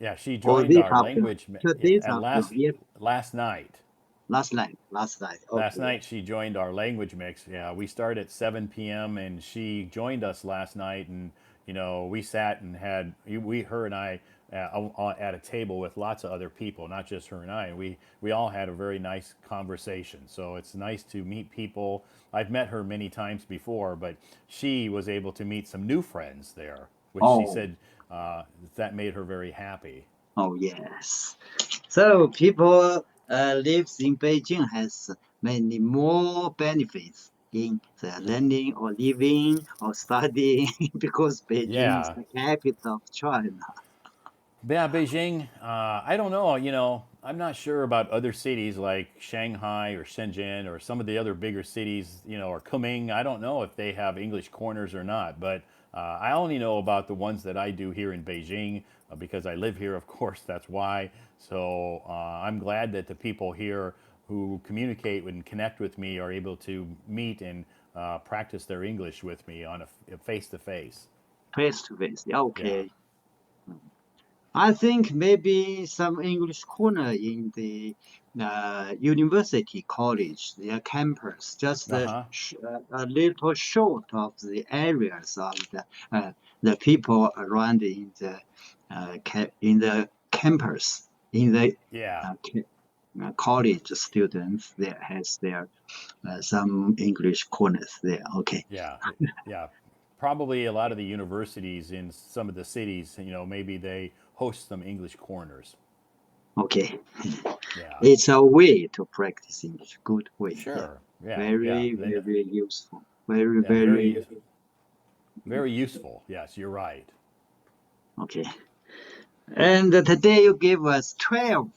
Yeah, she or joined this our afternoon? language 2 days at afternoon. Yes, last night. last night. Last night. Last Okay. night she joined our language mix. Yeah, we start at 7 p.m. and she joined us last night, and we sat and had her and I at a table with lots of other people, not just her and I. We all had a very nice conversation. So it's nice to meet people. I've met her many times before, but she was able to meet some new friends there, which she Oh, said that made her very happy. oh yes. So people lives in Beijing has many more benefits in the learning or living or studying because Beijing is Yeah, the capital of China. yeah, Beijing. I don't know. I'm not sure about other cities like Shanghai or Shenzhen or some of the other bigger cities. Or Kunming. I don't know if they have English corners or not. But I only know about the ones that I do here in Beijing because I live here. Of course, that's why. So I'm glad that the people here who communicate and connect with me are able to meet and practice their English with me on a face to face. Face to face. Yeah. Okay. I think maybe some English corner in the university college, their campus, just Uh huh. a little short of the areas of the people around in the campus, in the Yeah. college students that has their some English corners there. Okay, Yeah, yeah. Probably a lot of the universities in some of the cities, maybe they host some English corners. okay. Yeah, It's a way to practice English, good way. Yeah, sure. Yeah, yeah. very, Then, very useful. Very, yeah, very very useful. Yes, you're right. okay. And today you gave us 12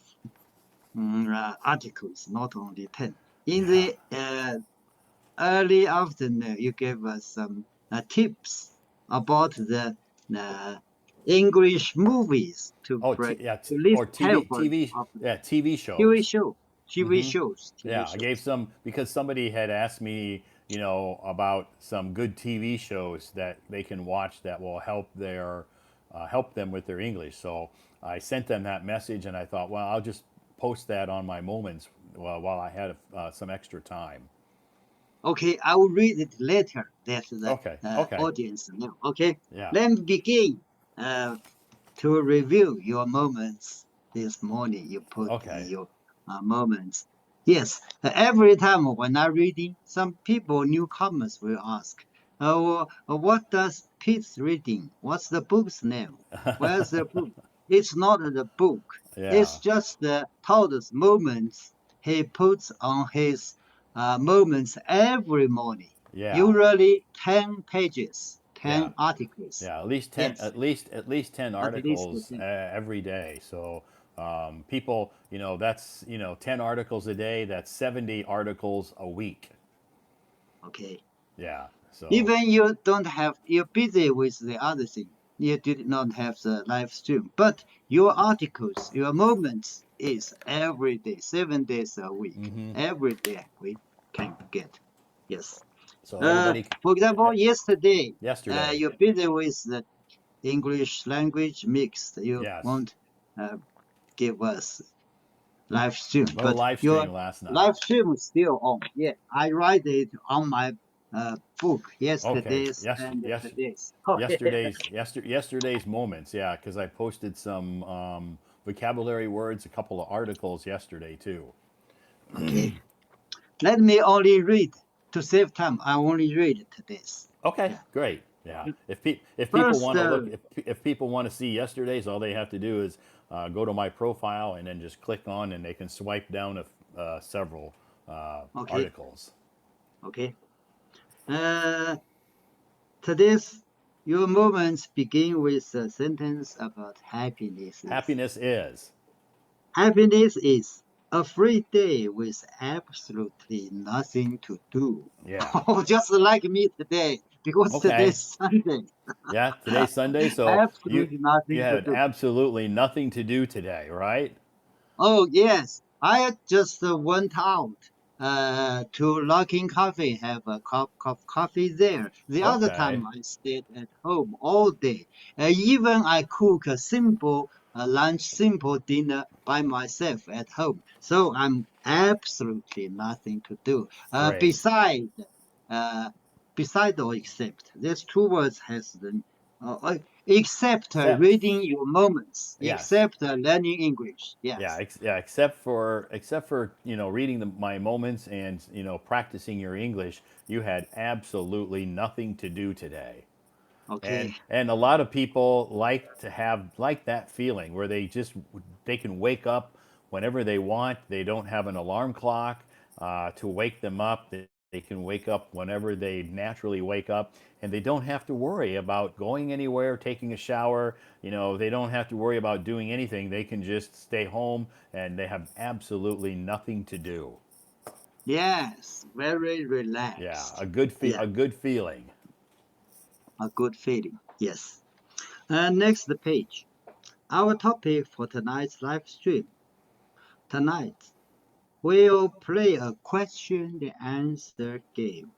articles, not only 10. In Yeah. the early afternoon, you gave us some tips about the uh, English movies to Oh, practice, yeah, to list or helpful of yeah, TV TV shows. shows, TV Mm-hmm. shows, TV Yeah, I gave shows. some because somebody had asked me, about some good TV shows that they can watch that will help them with their English. So I sent them that message, and I thought, well, I'll just post that on my moments while I had some extra time. Okay, I will read it later. That the Okay, okay, audience know. Okay, yeah, let me begin uh, to review your moments this morning. You put in okay, your moments. Yes, every time when I'm reading, some people, newcomers, will ask, "Oh, what does Pete's reading? What's the book's name? Where's the book?" It's not the book. It's yeah, just the Todd's moments he puts on his moments every morning. yeah, Usually 10 pages, yeah. 10 articles. Yeah, at least ten, Yes, at least 10 at least articles 10. every day. So people, that's 10 articles a day. That's 70 articles a week. Okay. Yeah. So Even you don't have, you're busy with the other thing. You did not have the live stream, but your articles, your moments is every day, 7 days a week. Every day we can get. Yes. everybody, For example, yesterday, yesterday, you're busy with the English language mix. You yes, won't uh, give us live stream, no but live your stream last night. live stream is still on. Yeah, I write it on my book Okay, yesterday's and today's. Okay, yesterday's moments. Yeah, because I posted some vocabulary words, a couple of articles yesterday too. okay. Let me only read to save time. I only read today's. Okay, Yeah. great. Yeah, if people First, want to look, if people want to see yesterday's, all they have to do is go to my profile and then just click on, and they can swipe down several okay, articles. okay. Uh, today's your moments begin with a sentence about happiness. Happiness is. Happiness is a free day with absolutely nothing to do. Yeah. Just like me today, because Okay. today's Sunday. Yeah. Today's Sunday, so Absolutely you nothing to had do. absolutely nothing to do today, right? Oh, yes. I just went out to Luckin Coffee, have a cup of coffee there. The other Okay. time I stayed at home all day. Even I cook a simple a lunch simple dinner by myself at home. So I'm absolutely nothing to do. Great. Uh, beside or except, these two words has the except Except, reading your moments, yes. except learning English. Yeah, Yes. yeah, except for reading my moments and practicing your English, you had absolutely nothing to do today. Okay. And a lot of people like to have like that feeling where they can wake up whenever they want. They don't have an alarm clock to wake them up. They can wake up whenever they naturally wake up, and they don't have to worry about going anywhere, taking a shower. They don't have to worry about doing anything. They can just stay home, and they have absolutely nothing to do. Yes. Very Yeah, relaxed. a Yeah. good feeling. A good feeling. Yes. Next page. Our topic for tonight's live stream. Tonight, we'll play a question and answer game.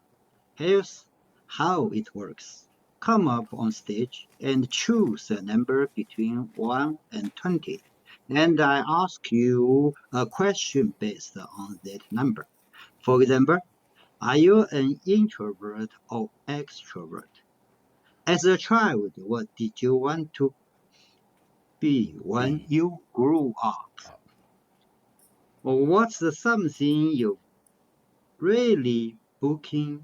Here's how it works. Come up on stage and choose a number between 1 and 20. And I ask you a question based on that number. For example, are you an introvert or extrovert? As a child, what did you want to be when B. you grew up? Or what's the something you really looking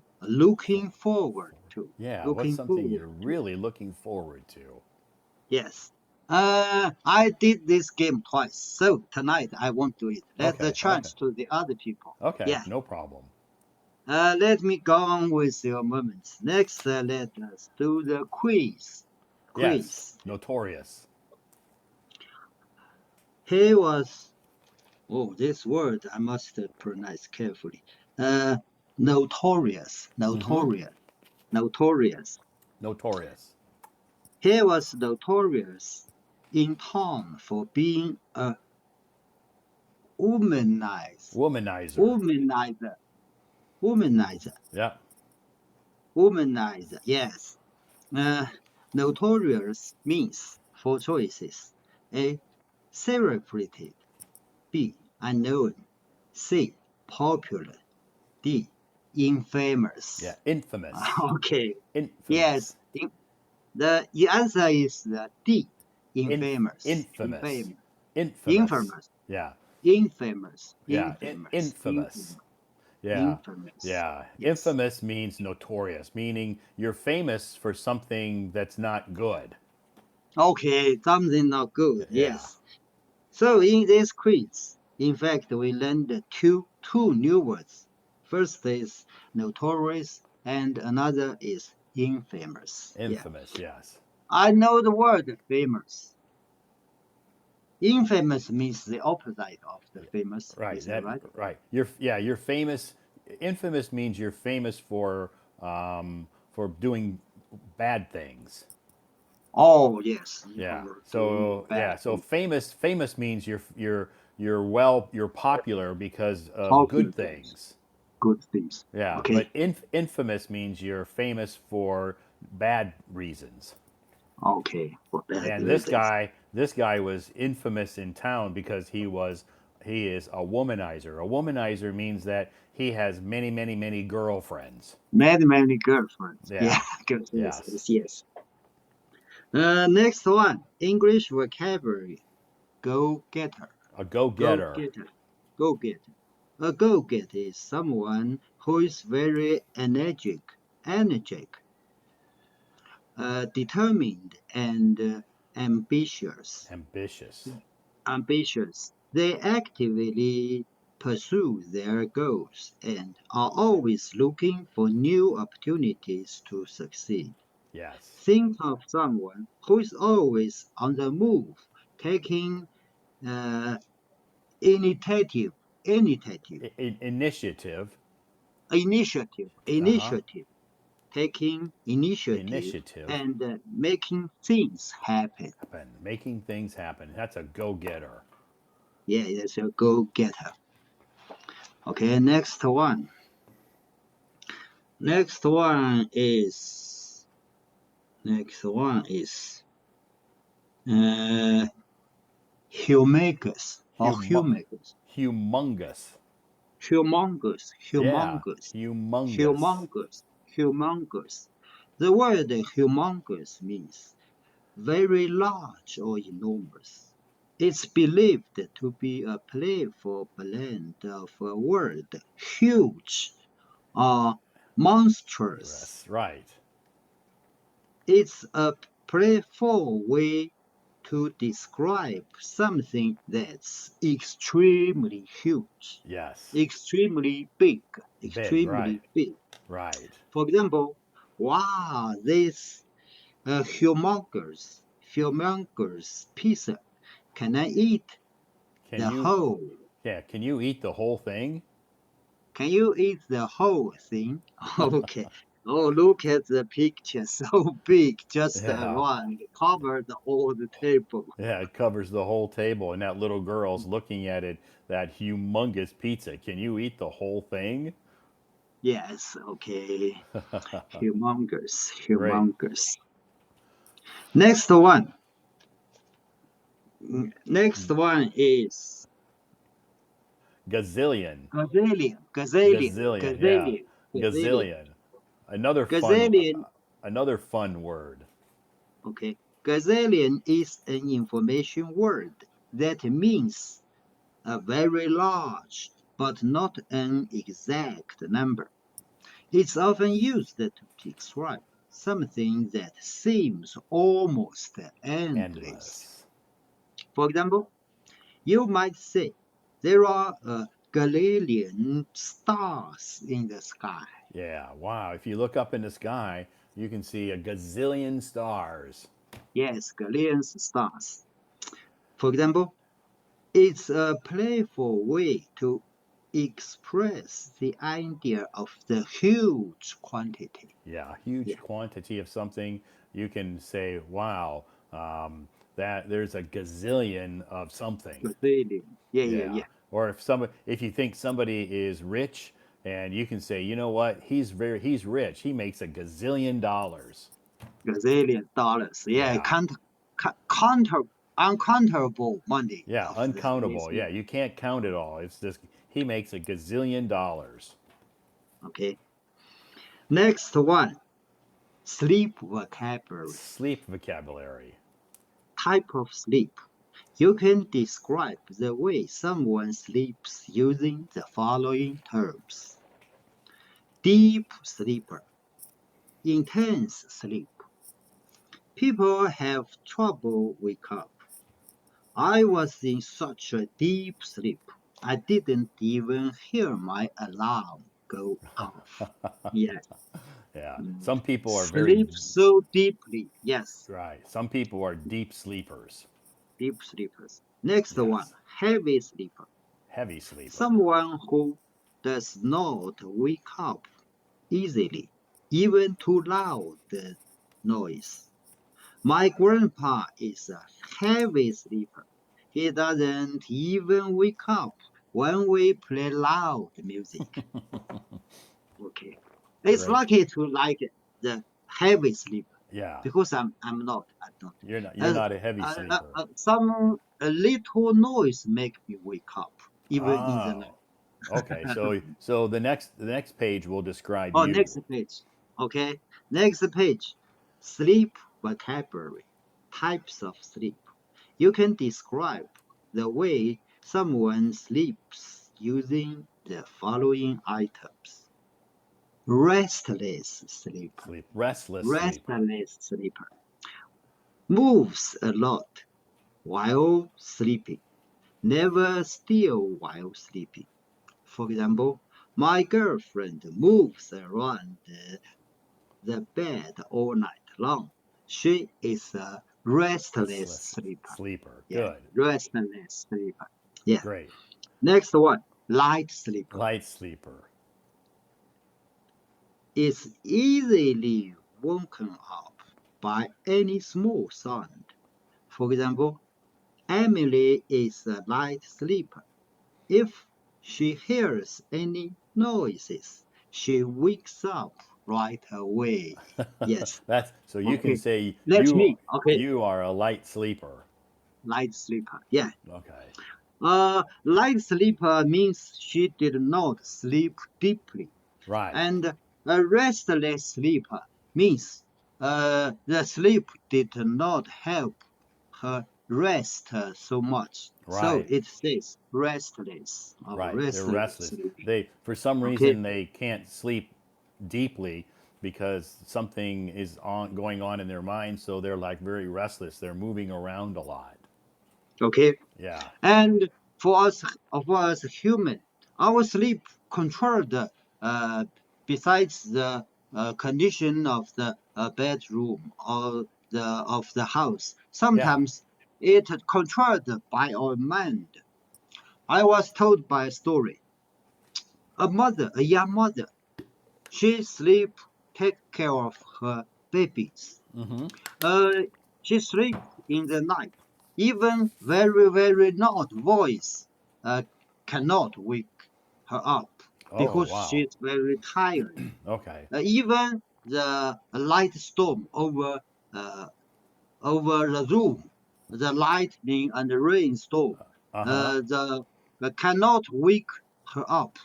forward to? Yeah, what's Looking something forward you're to. really looking forward to? Yes. I did this game twice, so tonight I won't do it. Let the Okay, okay, chance to the other people. okay, Yeah. no problem. Let me go on with your moments. Next, let us do the quiz. Yes, Quiz. notorious. He was, oh, this word I must pronounce carefully. Uh, notorious, Mm-hmm. notorious, notorious. Notorious. He was notorious in town for being a womanizer, Womanizer. womanizer, womanizer, Yeah. womanizer. Yes. Uh, notorious means four choices. A. Celebrated. B. Unknown. C. Popular. D. Yeah. Infamous. Infamous. Okay. Yes. Infamous. The answer is the D. Infamous. Infamous. Infamous. Infamous. Infamous. Yeah. Infamous. Yeah. Infamous. Infamous. Infamous. Yeah. Infamous. Yeah. Yes. Infamous means notorious, meaning you're famous for something that's not good. Okay. Something not good. Yeah. Yes. So in this quiz, in fact, we learned two new words. First is notorious, and another is infamous. Yeah. Infamous. Yes. I know the word famous. Infamous means the opposite of the famous. Right. Is that That right? right. You're famous. Infamous means you're famous for doing bad things. Oh, yes. Yeah. For doing So bad yeah. So things. famous means you're popular because of Popular good things. things. Good things. Yeah. But Okay. infamous means you're famous for bad reasons. Okay. For bad And reasons. this guy was infamous in town because he is a womanizer. A womanizer means that he has many girlfriends. Many girlfriends. Yeah. Yeah. Girlfriends. Yes. Yes. Yes. Next one. English vocabulary. Go getter. A Go go-getter. getter. Go getter. A go getter is someone who is very energetic, determined, and ambitious. Ambitious. Ambitious. They actively pursue their goals and are always looking for new opportunities to succeed. Yes. Think of someone who is always on the move, taking uh, initiative, initiative, Initiative. Uh-huh. initiative, taking initiative Initiative. and making things happen. Happen. Making things happen. That's a go-getter. Yeah, that's a go-getter. Okay, next one. Next one is next one is uh, Humongous or Hum- humongous. humongous. Humongous, Yeah, humongous, humongous. humongous, humongous. The word humongous means very large or enormous. It's believed to be a playful blend of a word huge or monstrous. Yes, right. It's a playful way to describe something that's extremely huge, Yes. extremely big, Big, right. extremely big. Right. For example, wow, this humongous pizza. Can I eat Can the you whole? yeah, can you eat the whole thing? Can you eat the whole thing? Okay. Oh, look at the picture, so big, just Yeah. around, covered all the table. Yeah, it covers the whole table and that little girl's looking at it, that humongous pizza. Can you eat the whole thing? Yes, okay. Humongous, Great. humongous. Next one. Next one is Gazillion. Gazillion, yeah. gazillion. Gazillion. Another fun Gazillion, another fun word. okay. Gazillion is an information word that means a very large but not an exact number. It's often used to describe something that seems almost endless. Endless. For example, you might say there are a gazillion stars in the sky. Yeah, wow. If you look up in the sky, you can see a gazillion stars. Yes, gazillions stars. For example, it's a playful way to express the idea of the huge quantity. Yeah, huge Yeah, quantity of something. You can say, wow, that there's a gazillion of something. gazillion. Yeah, yeah, Yeah. yeah. Or if you think somebody is rich, and you can say, you know what, he's rich. He makes a gazillion dollars. Gazillion dollars. Yeah, Yeah. can't counter uncountable money Yeah, of this uncountable. Yeah, man. you can't count it all. It's just he makes a gazillion dollars. Okay. Next one, sleep vocabulary. Sleep vocabulary. Type of sleep. You can describe the way someone sleeps using the following terms: deep sleeper, intense sleep. People have trouble wake up. I was in such a deep sleep, I didn't even hear my alarm go off. Yes. Yeah. Mm. Some people are very Sleep so deeply. Yes. right. Some people are deep sleepers. Deep sleepers. Next one, Yes. heavy sleeper. Heavy sleeper. Someone who does not wake up easily, even to loud noise. My grandpa is a heavy sleeper. He doesn't even wake up when we play loud music. Okay. It's Great. lucky to like the heavy sleeper Yeah. because I'm not. I'm not. You're not a heavy sleeper. Some a little noise make me wake up even in the Oh. night. Okay. So the next page will describe Oh, next you. page. Okay. Next page. Sleep vocabulary. Types of sleep. You can describe the way someone sleeps using the following items: restless sleeper, Sleep. Restless sleeper. restless sleeper, moves a lot while sleeping, never still while sleeping. For example, my girlfriend moves around the bed all night long. She is a restless Restless sleeper. sleeper. Yeah, Good. restless sleeper. Yeah. Great. Next one, light sleeper. Light sleeper. Is easily woken up by any small sound. For example, Emily is a light sleeper. If she hears any noises, she wakes up right away. Yes. That's so you can Okay. say Let me. Okay. you are a light sleeper. light sleeper. Yeah. Okay. Light sleeper means she did not sleep deeply. Right. And a restless sleeper means the sleep did not help her rest so much. So Right. it says restless or Right. They're restless restless. sleeping. They, for some Okay, reason, they can't sleep deeply because something is on going on in their mind. So they're like very restless. They're moving around a lot. okay. Yeah. And for us human, our sleep controlled uh, besides the condition of the bedroom or the house. Yeah. Sometimes it controlled by our mind. I was told by a story. A young mother, she take care of her babies. Mm-hmm. Uh, she sleep in the night. Even very, very loud voice uh, cannot wake her up Oh, because wow. she's very tired. Okay. Even the light storm uh, over the room, the lightning and the rainstorm, Uh huh. the cannot wake her up.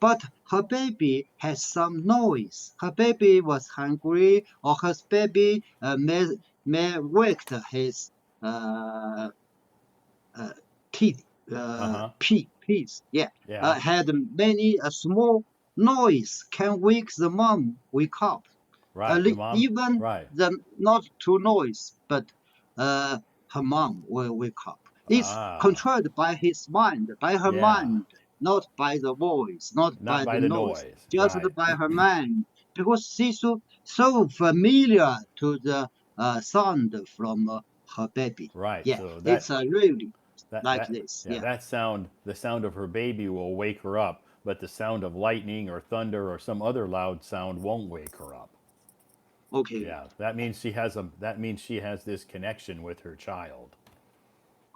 But her baby has some noise. Her baby was hungry, or her baby may waked his uh, uh, teeth, Uh huh. peas. Yeah, Yeah. had many a small noise can wake the mom wake up. Right. The mom. Even Right. the not too noise, but uh, her mom will wake up. It's Ah. controlled by his mind, by her Yeah. mind, not by the voice, not Not by by the the noise, noise. just Right. by her mind, because she's so familiar to the sound from her baby. Right. Yeah, So it's really that like that this. yeah, Yeah. that sound, the sound of her baby will wake her up, but the sound of lightning or thunder or some other loud sound won't wake her up. Okay. Yeah. That means she has this connection with her child.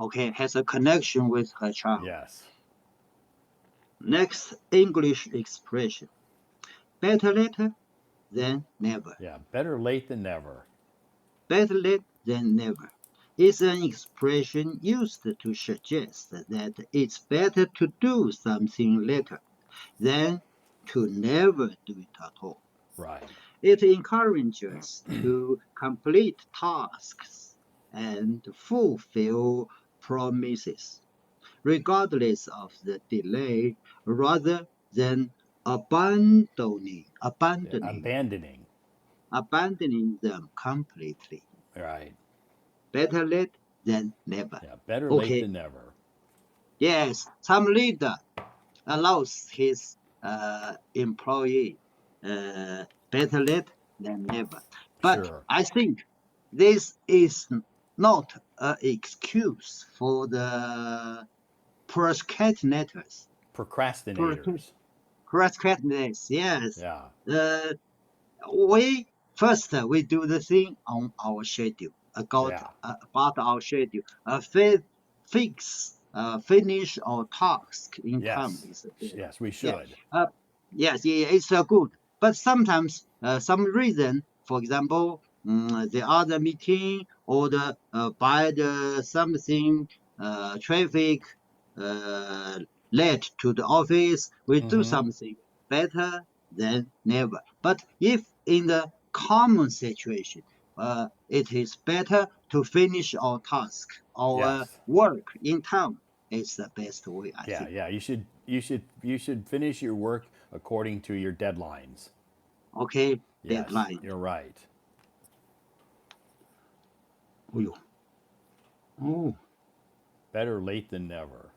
Okay. Has a connection with her child. Yes. Next English expression. Better later than never. Yeah. Better late than never. Better late than never is an expression used to suggest that it's better to do something later than to never do it at all. Right. It encourages to complete tasks and fulfill promises, regardless of the delay, rather than abandoning, Yeah. abandoning, Abandoning. abandoning them completely. Right. Better late than never. Yeah. Better late Okay. than never. Yes, some leader allows his employee better late than never. But Sure. I think this is not an excuse for the procrastinators. Procrastinators. Procrastinators, yes. Yeah. Uh, we first we do the thing on our schedule Yeah. about our schedule finish our task in time Yes. is better. Yes, we Yeah, should. yes, yeah, it's good, but sometimes some reason, for example, the other meeting or the by the something traffic uh, late to the office, we do Mm-hmm. something better than never. But if in the common situation, it is better to finish our task, our Yes. work in time. It's the best way, I Yeah, think. yeah. You should finish your work according to your deadlines. Okay, Yes, deadline. you're right. Oh, oh, Better late than never.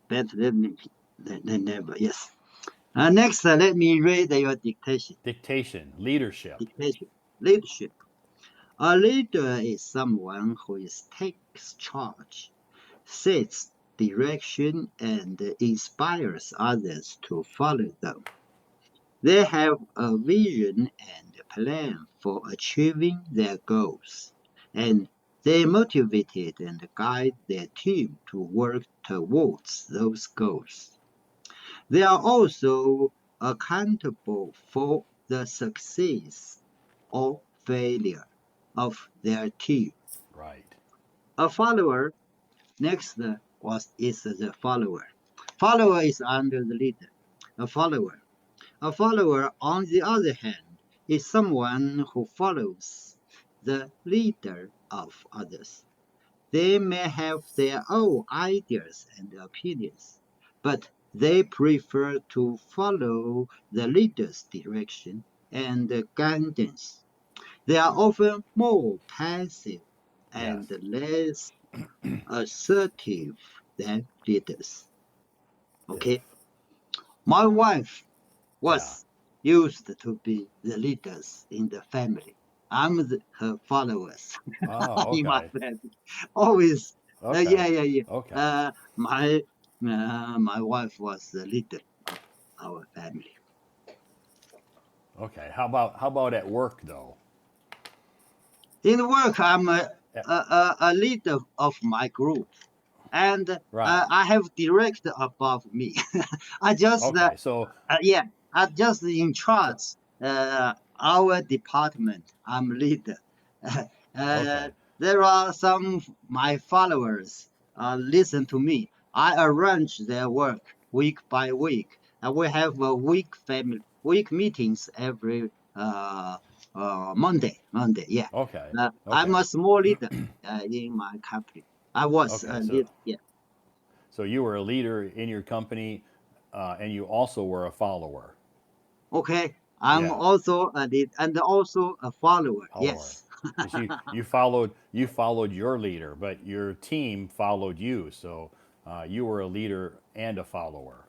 better than never. Yes. Next, let me read your dictation. Dictation, leadership. Dictation. Leadership. A leader is someone who takes charge, sets direction, and inspires others to follow them. They have a vision and a plan for achieving their goals, and they motivate and guide their team to work towards those goals. They are also accountable for the success or failure of their team. Right. A follower Next is the follower. Follower is under the leader. A follower. A follower, on the other hand, is someone who follows the leader of others. They may have their own ideas and opinions, but they prefer to follow the leader's direction and guidance. They are often more passive Yes. and less assertive than leaders. Yeah. Okay, my wife Yeah. was used to be the leaders in the family. Her followers Oh, in my okay. family. Always, Okay. yeah. Okay. My wife was the leader of our family. Okay. How about at work though? In work, I'm Eh, a leader of my group, and Right. I have director above me. I just Okay. So yeah, I'm just in so charge. Our department, I'm leader. uh, okay. there are some my followers listen to me. I arrange their work week by week. We have a week meetings every Monday. Monday, yeah. Okay. I'm Okay. a small leader in my company. I was Okay. a So leader. Yeah. so you were a leader in your company, and you also were a follower. Okay. I'm Yeah. also a lead and also a follower. Follower. Yes. Because you followed your leader, but your team followed you. So you were a leader and a follower.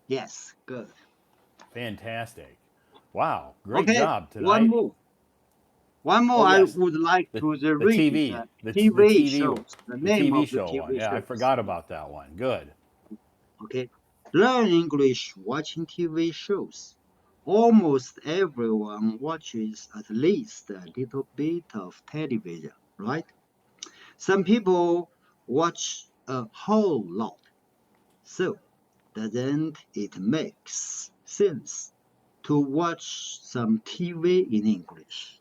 Yes. Good. Fantastic. Wow. Great Okay. job One tonight. more. One more Oh I yes, would like the to the read TV, the the TV TV, shows, the the name TV of the show one. TV Yeah, I shows. forgot about that one. Good. Okay. Learn English watching TV shows. Almost everyone watches at least a little bit of television, right? Some people watch a whole lot. So, doesn't it make sense to watch some TV in English?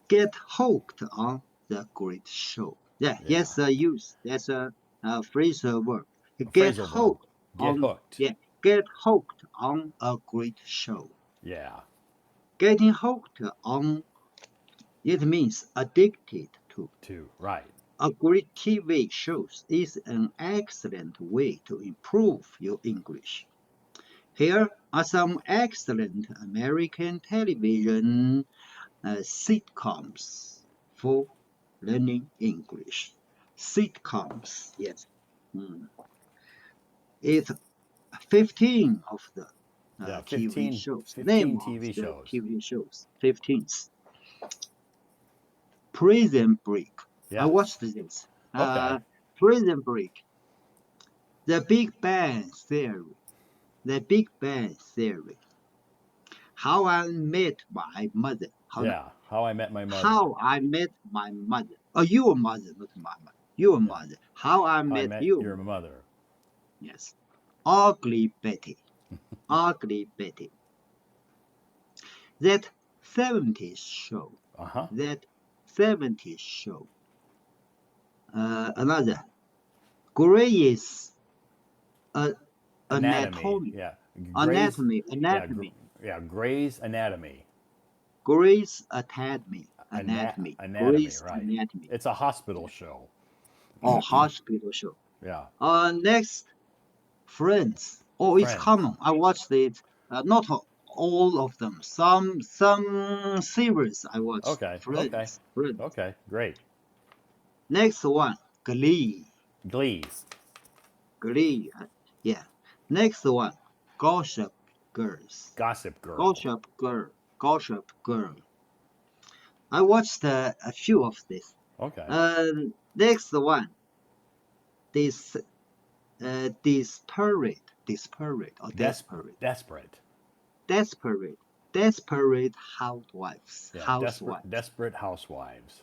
Get hooked on the great show. Yeah, Yeah. yes, use. That's a phrasal verb. Get Phrasal verb. hooked Get on. hooked. Yeah, get hooked on a great show. Yeah. Getting hooked on it means addicted to. Two. Right. A great TV shows is an excellent way to improve your English. Here are some excellent American television sitcoms for learning English. Sitcoms, yes. Mm. It's 15 of the Yeah. TV 15, shows. Name 15 of TV the shows. TV shows. 15. Prison Break. I Yes. watched this. Okay. Prison Break. The Big Bang Theory. The Big Bang Theory. How I Met My Mother. Yeah. How I Met My Mother. How I Met My Mother. Oh, your mother, not my mother. Your Yeah. mother. How I How I Met Met Your Your Mother. Mother. Yes. Ugly Betty. Ugly Betty. That 70s show. Uh huh. That 70s show. Another. Grey's uh, Anatomy. Anatomy. Yeah. Grey's. Anatomy. Yeah. Anatomy. Yeah. Grey's Anatomy. Grey's Anatomy. Anatomy. Anatomy. Grey's Right. Anatomy. It's a hospital show. Or hospital show. Yeah. Next, Friends. Oh, it's Friends. common. I watched it. Not all of them. Some series I watched. Okay. Okay. Friends. Friends. Okay. Great. Next one, Glee. Glee's. Glee. Yeah. Next one, Gossip Girls. Gossip Girl. Gossip Girl. Gossip Girl. I watched a few of this. Okay. Uh, Next one, this desperate or desperate. Desperate. Desperate. Desperate housewives. Yeah. Desperate. Housewives. Desperate housewives.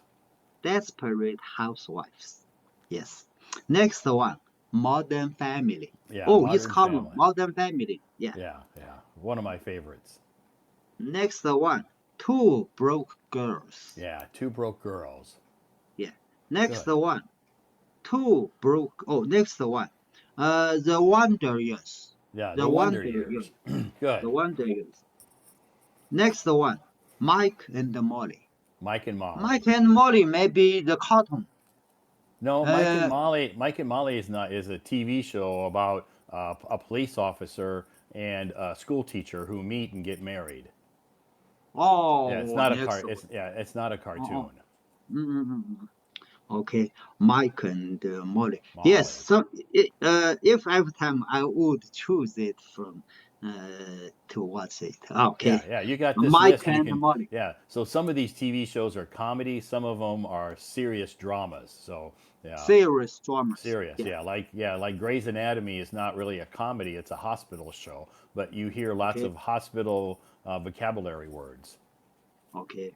Desperate housewives. Yes. Next one. Modern family. Yeah. Oh, it's Modern common. Family. Modern family. Yeah. Yeah. Yeah. One of my favorites. Next one. Two broke girls. Yeah. Two Broke Girls. Yeah. Next Good. one. two broke. Oh, next one. The Wonder Years. Yeah, The the Wonder Wonder Years. Years. Good. The Wonder Years. Next one. Mike and Molly. Mike and Molly. Mike and Molly may be the cartoon. No, Mike and Uh, Molly. Mike and Molly is a TV show about a police officer and a school teacher who meet and get married. Yeah, it's oh, not a next car. one. It's not a Oh, oh. cartoon. Mm, mm, mm, mm. Okay, Mike and Molly. Yes, Molly. so if I have time, I would choose it from to watch it. Yeah, Okay, yeah. You got this Mike list. You and can. Molly. Yeah. So some of these TV shows are comedy. Some of them are serious dramas. So yeah, Serious dramas. serious. Yeah. Like Grey's Anatomy is not really a comedy. It's a hospital show. But you hear lots Okay. of hospital vocabulary words. Okay.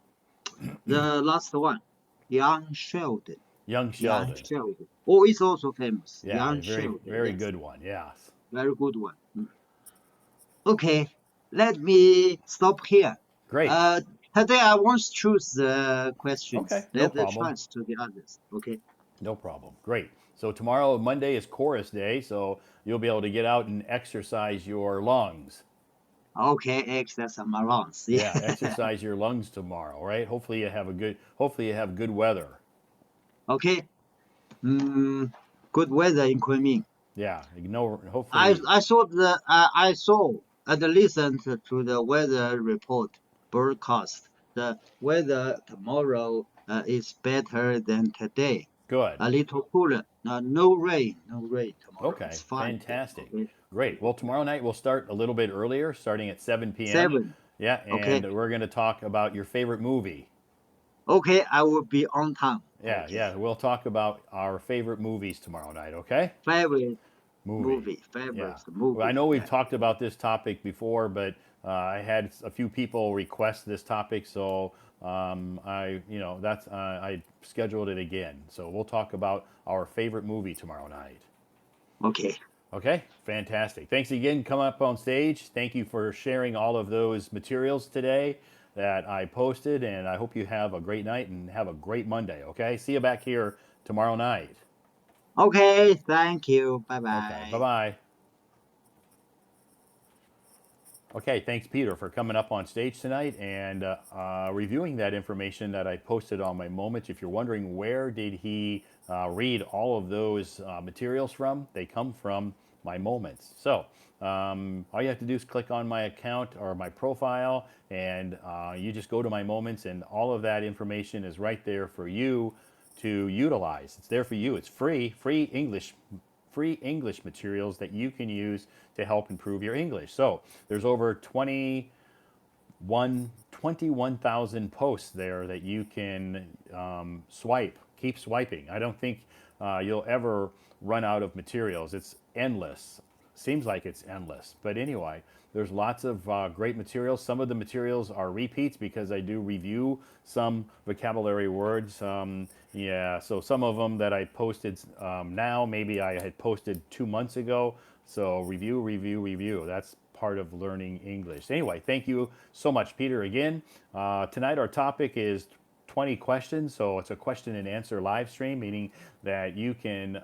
The last one, Young Sheldon. Young Young Sheldon. Sheldon. Oh, it's also famous. Yeah, Young a Sheldon. very Yes, good one. Yes. very good one. Mm. Okay, let me stop here. Great. Uh, Today I want to choose the Okay. questions. No Let the problem. chance to the others. Okay. No problem. Great. So tomorrow, Monday, is chorus day, so you'll be able to get out and exercise your lungs. Okay, access my lungs. Yeah. Yeah, exercise your lungs tomorrow, right? Hopefully you have good weather. Okay. Mm, good weather in Kunming. Yeah, no, I hopefully. I saw I saw and listened to the weather report broadcast. The weather tomorrow is better than today. Good. A little cooler. No rain. No rain tomorrow. It's Okay, fine there. fantastic. Okay. Great. Well, tomorrow night we'll start a little bit earlier, starting at 7 p.m. 7. Yeah, Okay. and we're going to talk about your favorite movie. Okay. I will be on time. Yeah, Okay. yeah, we'll talk about our favorite movies tomorrow night, okay? Favorite Movie. movie. Yeah. Favorite Well, I movie. know we've Yeah. talked about this topic before, but I had a few people request this topic, so I scheduled it again. So we'll talk about our favorite movie tomorrow night. Okay. Okay, fantastic. Thanks again. Come up on stage. Thank you for sharing all of those materials today that I posted, and I hope you have a great night and have a great Monday. Okay, see you back here tomorrow night. Okay. Thank you. Bye Okay, bye bye. bye. Okay, thanks, Peter, for coming up on stage tonight and reviewing that information that I posted on my moments. If you're wondering where did he read all of those materials from, they come from my moments. So all you have to do is click on my account or my profile, and you just go to my moments, and all of that information is right there for you to utilize. It's there for you. It's free English materials that you can use to help improve your English. So there's over 21,000 posts there that you can keep swiping. I don't think you'll ever run out of materials. It's endless. Seems like it's endless. But anyway, there's lots of great materials. Some of the materials are repeats because I do review some vocabulary words. Yeah, so some of them that I posted now, maybe I had posted 2 months ago. So review, review, review. That's part of learning English. Anyway, thank you so much, Peter, again. Tonight our topic is 20 questions. So it's a question and answer live stream, meaning that you can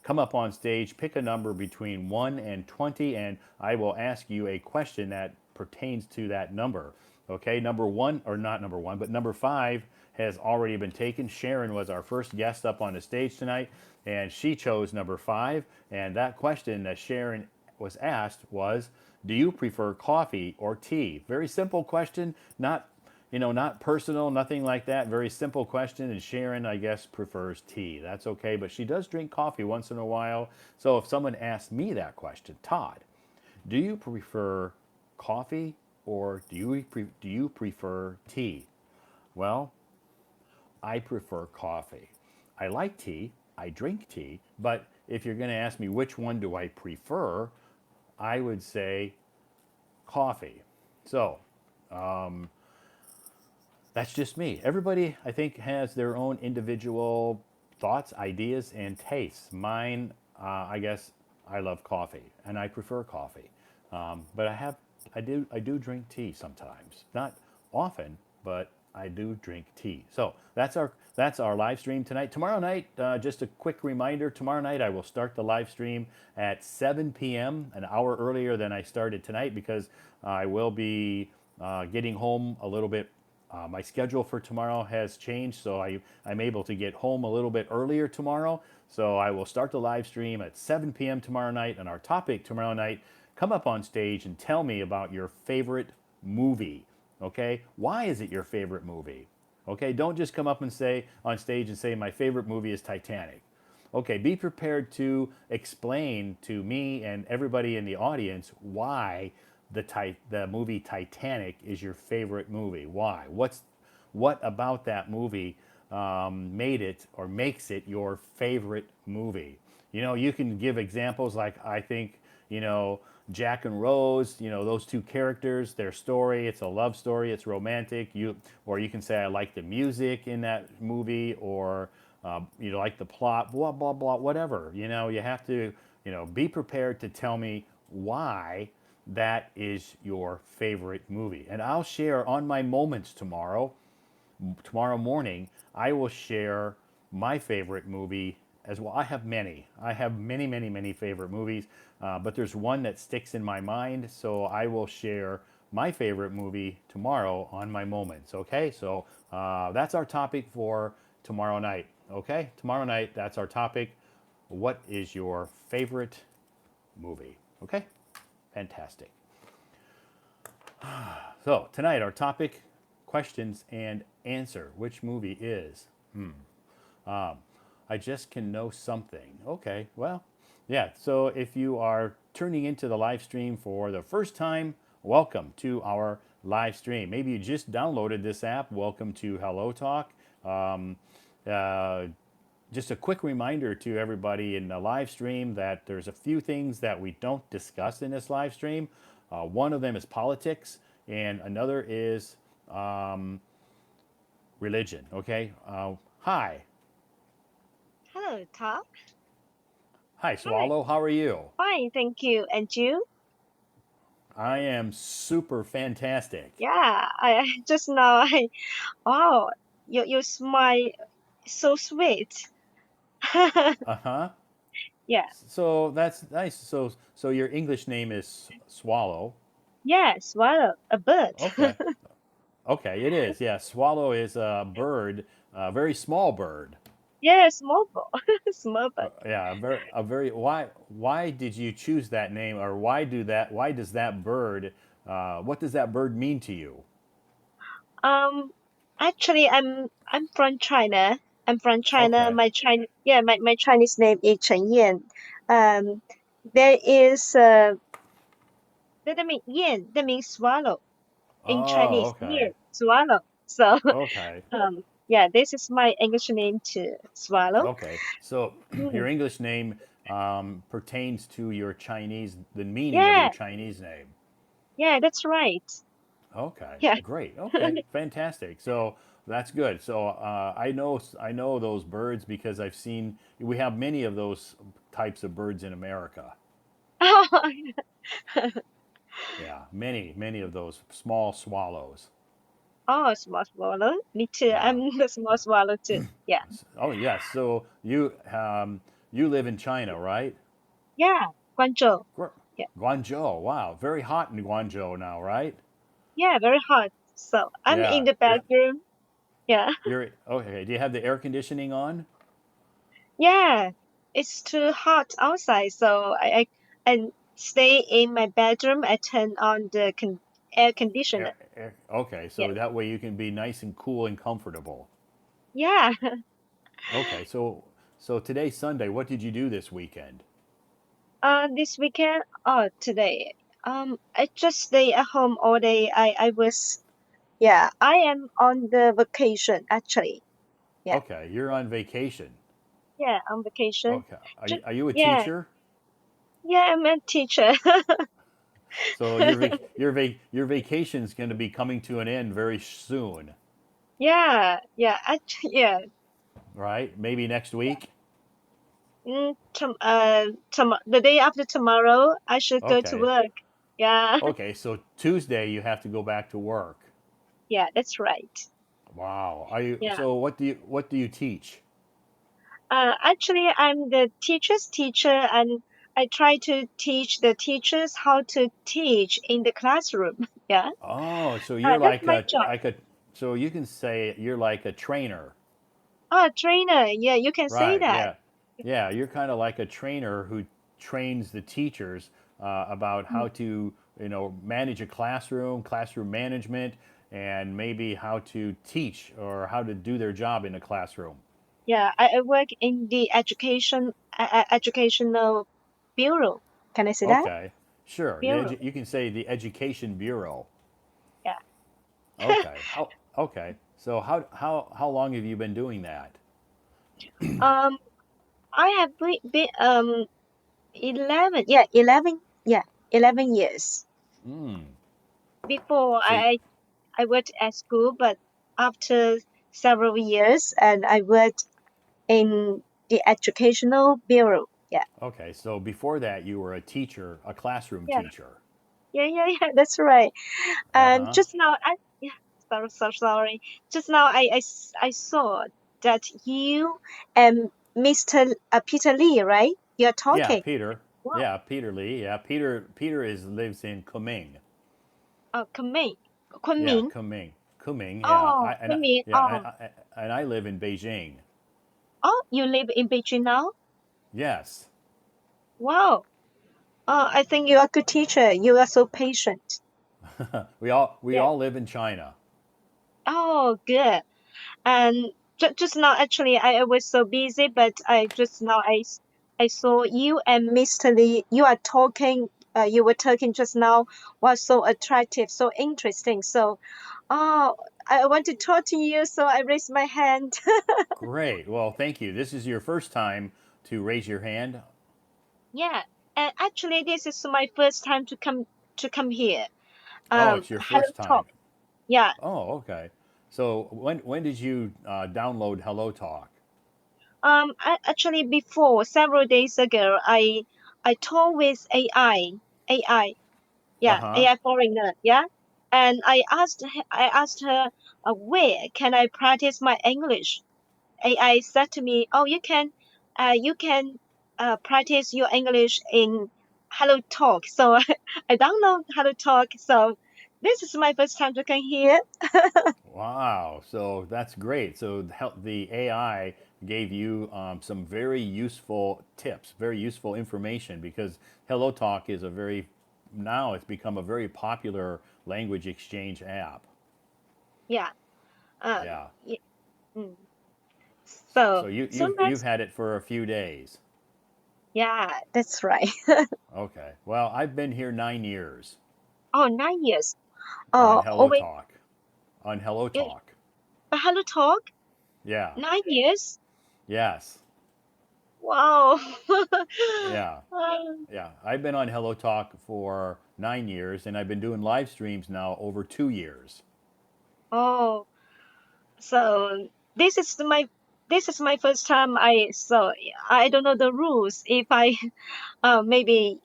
come up on stage, pick a number between 1 and 20, and I will ask you a question that pertains to that number. Okay, number one, or not number one, but number 5 has already been taken. Sharon was our first guest up on the stage tonight, and she chose number 5. And that question that Sharon was asked was, do you prefer coffee or tea? Very simple question, not personal, nothing like that. Very simple question. And Sharon, I guess, prefers tea. That's okay, but she does drink coffee once in a while. So if someone asked me that question, Todd, do you prefer coffee or do you prefer tea? Well, I prefer coffee. I like tea. I drink tea. But if you're going to ask me which one do I prefer, I would say coffee. So that's just me. Everybody, I think, has their own individual thoughts, ideas, and tastes. Mine, I guess, I love coffee, and I prefer coffee. But I do drink tea sometimes. Not often, but I do drink tea. So that's our live stream tonight. Tomorrow night, just a quick reminder. Tomorrow night, I will start the live stream at 7 p.m. an hour earlier than I started tonight because I will be getting home a little bit. My schedule for tomorrow has changed, so I'm able to get home a little bit earlier tomorrow. So I will start the live stream at 7 p.m. tomorrow night, and our topic tomorrow night, come up on stage and tell me about your favorite movie. Okay? Why is it your favorite movie? Okay? Don't just come up and say on stage and say, my favorite movie is Titanic. Okay, be prepared to explain to me and everybody in the audience why the movie Titanic is your favorite movie. Why? What about that movie made it or makes it your favorite movie? You know, you can give examples like I think, you know, Jack and Rose, you know, those two characters, their story, it's a love story, it's romantic. Or you can say I like the music in that movie, or you know, like the plot, blah blah blah, whatever. You know, you have to, you know, be prepared to tell me why that is your favorite movie, and I'll share on my moments tomorrow morning, I will share my favorite movie as well. I have many. I have many, many, many favorite movies, but there's one that sticks in my mind, so I will share my favorite movie tomorrow on my moments. Okay, so that's our topic for tomorrow night. Okay, tomorrow night, that's our topic. What is your favorite movie? Okay, fantastic. So tonight, our topic, questions and answer. Which movie is? I just can know something. Okay, well, yeah. So if you are tuning into the live stream for the first time, welcome to our live stream. Maybe you just downloaded this app. Welcome to Hello Talk. Um, uh, just a quick reminder to everybody in the live stream that there's a few things that we don't discuss in this live stream. One of them is politics, and another is religion. Okay. Hi. Hello, Todd. Hi, Hi. Swallow. How are you? Fine, thank you. And you? I am super fantastic. Yeah, I just now wow, your smile so sweet. Uh huh. Yeah. So that's nice. So your English name is Swallow. Yeah, swallow a bird. Okay. Okay, it is. Yeah, swallow is a bird, a very small bird. Yeah, small ball. Small bird. Yeah, a very. Why did you choose that name, or why does that bird? What does that bird mean to you? Um actually I'm from China. I'm from China. Okay. My China yeah, my Chinese name is Chen Yan. Um there is that mean yan, that means swallow in Oh, Chinese. okay. Yan, swallow. So Okay. yeah, this is my English name to swallow. Okay. So Mm. your English name pertains to your Chinese, the meaning of your Yeah, Chinese name. yeah, that's right. Okay. Yeah. Great. Okay. Fantastic. So that's good. So I know those birds because I've seen we have many of those types of birds in America. Oh, Yeah, many of those small swallows. oh, small swallow. Me too. Yeah. I'm the small Yeah. swallow too. Yeah. Oh yes. So you live in China, right? Yeah. Guangzhou. Yeah. Guangzhou. Wow, very hot in Guangzhou now, right? Yeah, very hot. So I'm in Yeah. the bedroom. Yeah. You're okay. Do you have the air conditioning on? Yeah. It's too hot outside, so I stay in my bedroom. I turn on the air conditioner. Okay, Yeah. so that way you can be nice and cool and comfortable. Yeah. Okay, so today's Sunday. What did you do this weekend? This weekend, oh, today, I just stay at home all day. I was, yeah, I am on the vacation actually. Yeah, Okay, you're on vacation. yeah, on vacation. Okay, Just, are you a yeah, teacher? yeah, I'm a teacher. So your vacation's going to be coming to an end very soon, Yeah, yeah, actually, yeah. right? Maybe next week. The day after tomorrow, I should go to Okay. work. Yeah, Okay, so Tuesday you have to go back to work. yeah, that's right. Wow. Are you Yeah. so what do you teach? Actually, I'm the teacher's teacher, and I try to teach the teachers how to teach in the classroom. Yeah. Oh, so you're That's my job. like a so you can say you're like a trainer. Oh, trainer. Yeah, you can say Right. that. Yeah. Yeah. You're kind of like a trainer who trains the teachers about Mm. how to, manage a classroom, classroom management, and maybe how to teach or how to do their job in a classroom. Yeah, I work in the educational bureau. Can I say that? Okay. Sure. Bureau. You can say the Education Bureau. Yeah. Okay. Okay. So how long have you been doing that? Um, I have been 11. Yeah, 11. Yeah, 11 years. Mm. Before So I worked at school, but after several years, and I worked in the educational bureau. Yeah. okay. So before that, you were a teacher, a classroom Yeah. teacher. Yeah. That's right. Uh And huh. just now, yeah, so sorry. Just now, I saw that you and Mr. Peter Lee, right? You're Yeah, talking. Peter. Wow. Yeah, Peter Lee. Yeah, Peter is lives in Kunming. Oh, Kunming. Yeah, Kunming. Kunming. Yeah, Oh, Kunming. Oh, and I live in Beijing. oh, you live in Beijing now? Yes. Wow. I think you are a good teacher. You are so patient. We Yeah. all live in China. Oh, good. And just now, actually, I was so busy, but I just now I saw you and Mr. Lee. You are talking. You were talking just now. Was so attractive, so interesting. So, oh, I want to talk to you. So I raised my hand. Great. Well, thank you. This is your first time to raise your hand. Yeah. And actually, this is my first time to come here. Oh, it's your Hello first time. Talk. Yeah. Oh, okay. So when did you download Hello Talk? Actually, before several days ago, I talked with AI. Uh Yeah, huh. AI foreigner, yeah. And I asked her, where can I practice my English? AI said to me, oh, you can practice your English in Hello Talk. So I download Hello Talk. So this is my first time to come here. Wow, so that's great. So the AI gave you some very useful tips, very useful information because Hello Talk is now it's become a very popular language exchange app. Yeah. Yeah. Yeah. Mm. So So so you've nice. had it for a few days. Yeah, that's right. Okay. Well, I've been here 9 years Oh, 9 years. on Oh Hello wait, Talk. On Hello you, Talk. Hello Talk. Yeah. 9 years. Yes. Wow. Yeah. Um, Yeah. I've been on Hello Talk for 9 years and I've been doing live streams now over 2 years. oh, so this is my first time. I don't know the rules. If I maybe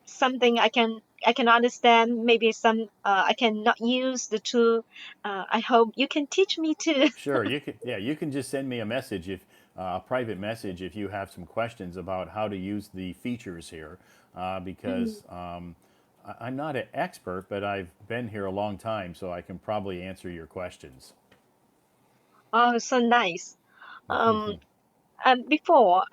something I can understand. Maybe some I cannot use the tool. I hope you can teach me too. Sure, you can just send me a message if a private message if you have some questions about how to use the features here, Mm. because I'm not an expert, but I've been here a long time, so I can probably answer your questions. Oh, so nice. Um, Before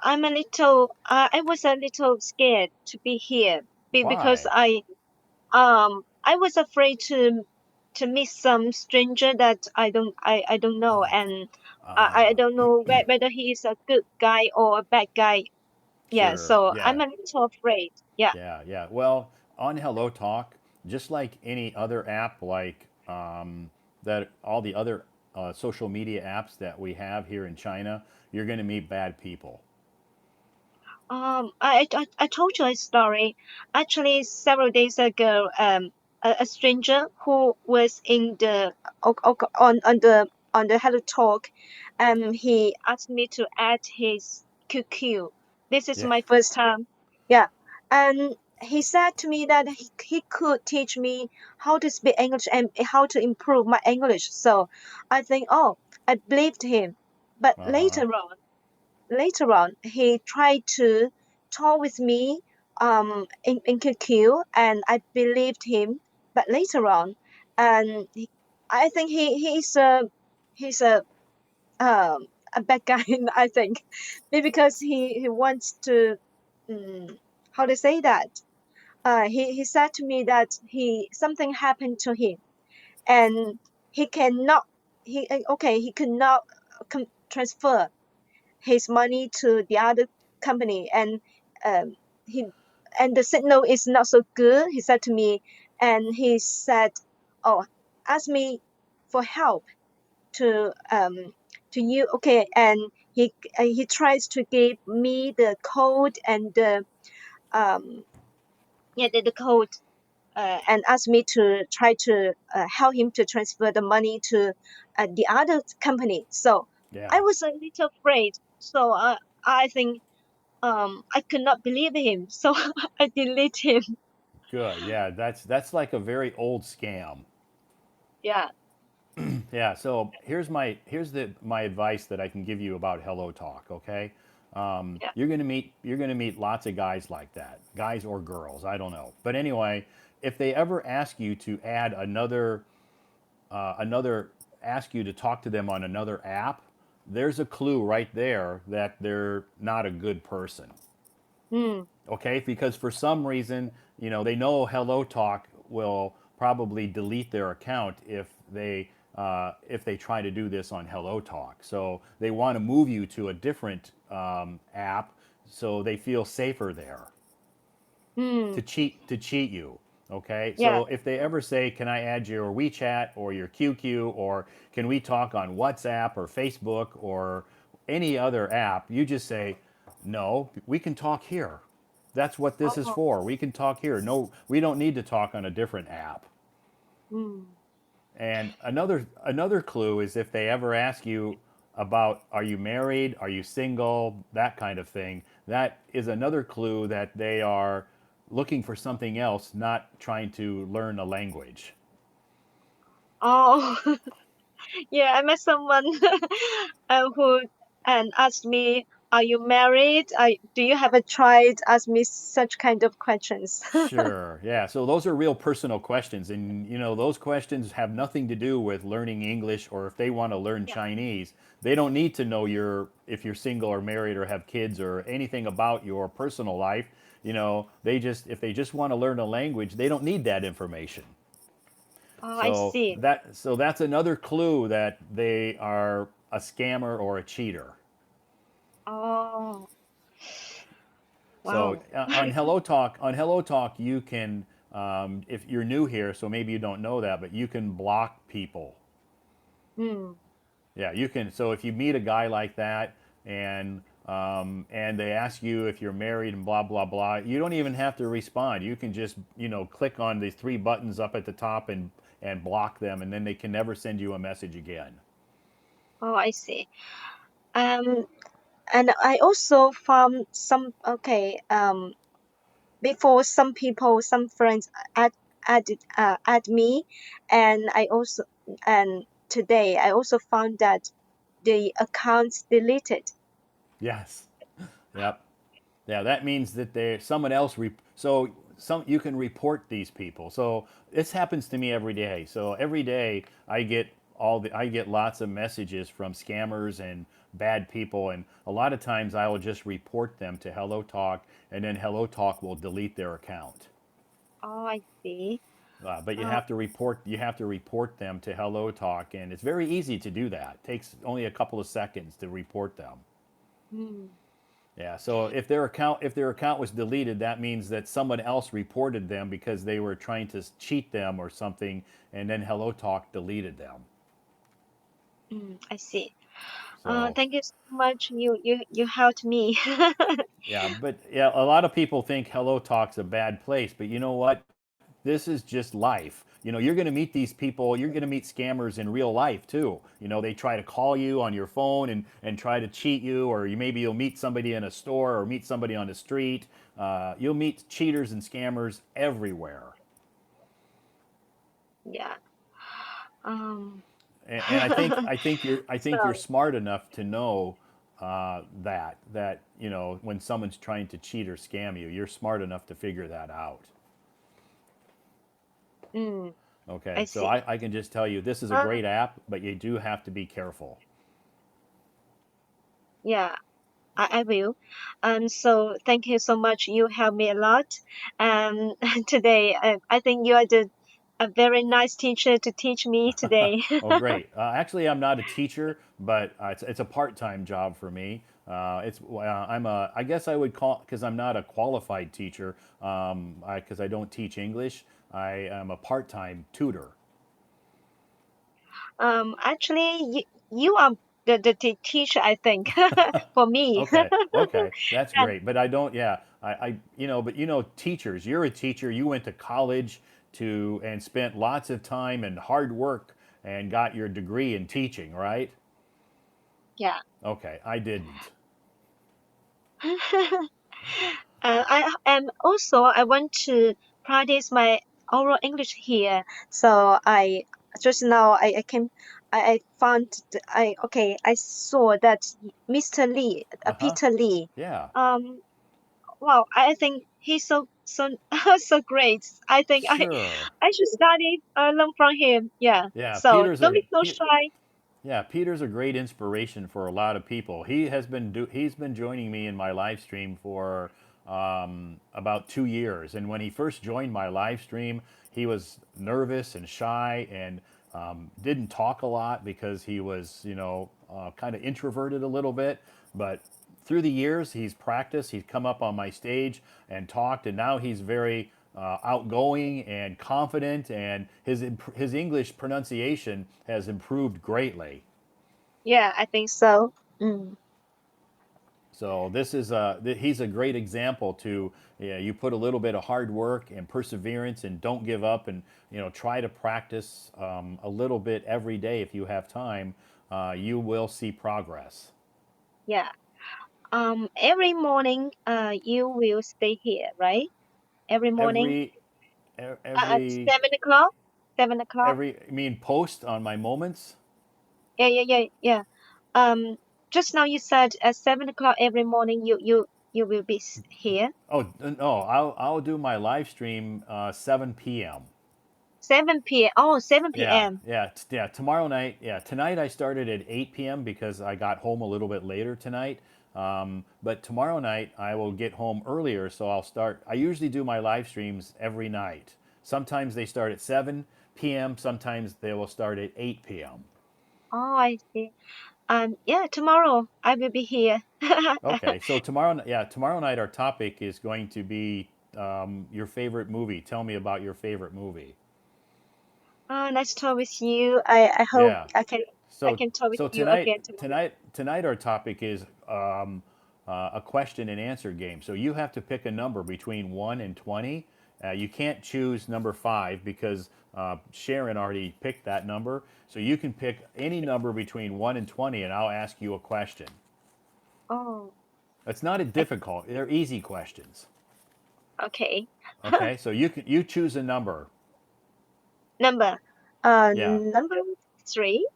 I'm a little I was a little scared to be here because Why? I was afraid to meet some stranger that I don't know, and I Ah, don't know whether he is a good guy or a bad guy. Yeah, sure. so I'm Yeah, a little afraid. Yeah. yeah. Well, on Hello Talk, just like any other app, like that, all the other social media apps that we have here in China, you're going to meet bad people. I told you a story. Actually, several days ago, a stranger who was in the on the Hello Talk, he asked me to add his QQ. This is Yeah. my first time. Yeah, and he said to me that he could teach me how to speak English and how to improve my English. So I think, oh, I believed him. But Uh-huh. later on, he tried to talk with me in QQ, and I believed him. But later on, and I think he's a bad guy. I think, maybe because he wants to how to say that he said to me that he something happened to him and he cannot he could not transfer his money to the other company and um, he and the signal is not so good, he said to me. And he said, oh, ask me for help to you. Okay. And he tries to give me the code and the um the code and asked me to try to help him to transfer the money to the other company. So Yeah. I was a little afraid. So I think I could not believe him. So I delete him. Good. Yeah, that's like a very old scam. Yeah, Yeah. So here's the my advice that I can give you about Hello Talk. Okay. yeah. You're gonna meet lots of guys like that, guys or girls. I don't know. But anyway, if they ever ask you to add another ask you to talk to them on another app, there's a clue right there that they're not a good person. Mm. Okay, because for some reason, they know Hello Talk will probably delete their account if they try to do this on Hello Talk. So they want to move you to a different app so they feel safer there Mm. to cheat you. Okay, Yeah. so if they ever say, "Can I add your WeChat or your QQ or can we talk on WhatsApp or Facebook or any other app?" You just say, "No, we can talk here. That's what this is Oh. for. We can talk here. No, we don't need to talk on a different app." Mm. And another clue is if they ever ask you about, are you married, are you single, that kind of thing. That is another clue that they are looking for something else, not trying to learn a language. Oh. Yeah, I met someone who and asked me, "Are you married? Do you have a child?" Ask me such kind of questions. Sure. Yeah. So those are real personal questions. And, those questions have nothing to do with learning English, or if they want to learn Yeah. Chinese, they don't need to know if you're single or married or have kids or anything about your personal life. If they just want to learn a language, they don't need that information. Oh, I So see. that's another clue that they are a scammer or a cheater. Oh, So wow. on Hello Talk, you can, if you're new here, so maybe you don't know that, but you can block people. Hmm. Yeah, you can. So if you meet a guy like that, and they ask you if you're married and blah blah blah, you don't even have to respond. You can just click on the three buttons up at the top and block them, and then they can never send you a message again. Oh, I see. Um, and I also found some, okay, before some people, some friends add me, and today I also found that the account's deleted. Yes. Yep. Yeah, that means that someone else. So you can report these people. So this happens to me every day. So every day I get lots of messages from scammers and bad people, and a lot of times I will just report them to Hello Talk, and then Hello Talk will delete their account. Oh, I see. But you Uh, have to report them to Hello Talk, and it's very easy to do that. It takes only a couple of seconds to report them. hmm. Yeah, so if their account was deleted, that means that someone else reported them because they were trying to cheat them or something, and then Hello Talk deleted them. I see. So Thank you so much. You helped me. yeah, but yeah, a lot of people think Hello Talk's a bad place, but you know what? This is just life. You're going to meet these people. You're going to meet scammers in real life too. They try to call you on your phone and try to cheat you, or maybe you'll meet somebody in a store or meet somebody on the street. You'll meet cheaters and scammers everywhere. Yeah. Um. And I think you're So, smart enough to know that when someone's trying to cheat or scam you, you're smart enough to figure that out. mm, Okay, I so see. I can just tell you this is a Uh, great app, but you do have to be careful. yeah, I will. So thank you so much. You helped me a lot. Um, today, I think you are a very nice teacher to teach me today. Oh, great. Actually, I'm not a teacher, but it's a part-time job for me. I guess I would call, because I'm not a qualified teacher, because I don't teach English. I am a part-time tutor. Actually, you are the teacher, I think, for me. Okay, okay, that's And great. But I don't. Yeah, but teachers. You're a teacher. You went to college and spent lots of time and hard work and got your degree in teaching, right? yeah. Okay, I didn't. I and also I want to practice my oral English here. So I just now I found I saw that Mr. Lee, Uh huh. Peter Lee. Yeah. Um, wow, I think he's so so great. I think Sure. I should study learn from him. Yeah. Yeah. So don't be so shy. Yeah, Peter's a great inspiration for a lot of people. He's been joining me in my live stream for about 2 years, and when he first joined my live stream, he was nervous and shy and didn't talk a lot because he was kind of introverted a little bit. But through the years, he's practiced. He's come up on my stage and talked, and now he's very outgoing and confident, and his English pronunciation has improved greatly. Yeah, I think so. Mm. So he's a great example to, yeah, you put a little bit of hard work and perseverance and don't give up, and try to practice a little bit every day if you have time. You will see progress. Yeah. Every morning, you will stay here, right? Every morning, Every at every 7 o'clock. 7 o'clock. I mean, post on my moments. Yeah. Um, just now you said at 7 o'clock every morning you will be here. Oh no, I'll do my live stream 7 p.m. 7 p.m. Oh, 7 Yeah, p.m. yeah, yeah. Tomorrow night, yeah. Tonight I started at 8 p.m. because I got home a little bit later tonight. But tomorrow night I will get home earlier, so I'll start. I usually do my live streams every night. Sometimes they start at 7 p.m. Sometimes they will start at 8 p.m. Oh, I see. Yeah, tomorrow I will be here. Okay, so tomorrow night our topic is going to be your favorite movie. Tell me about your favorite movie. Oh, nice to talk with you. I hope Yeah. I So can talk with so you tonight again tomorrow. tonight tonight our topic is a question and answer game. So you have to pick a number between 1 and 20. You can't choose number 5 because Sharon already picked that number. So you can pick any number between 1 and 20, and I'll ask you a question. Oh, It's not a I, difficult. They're easy questions. okay. Okay. So you choose a number. Number, Yeah. number three.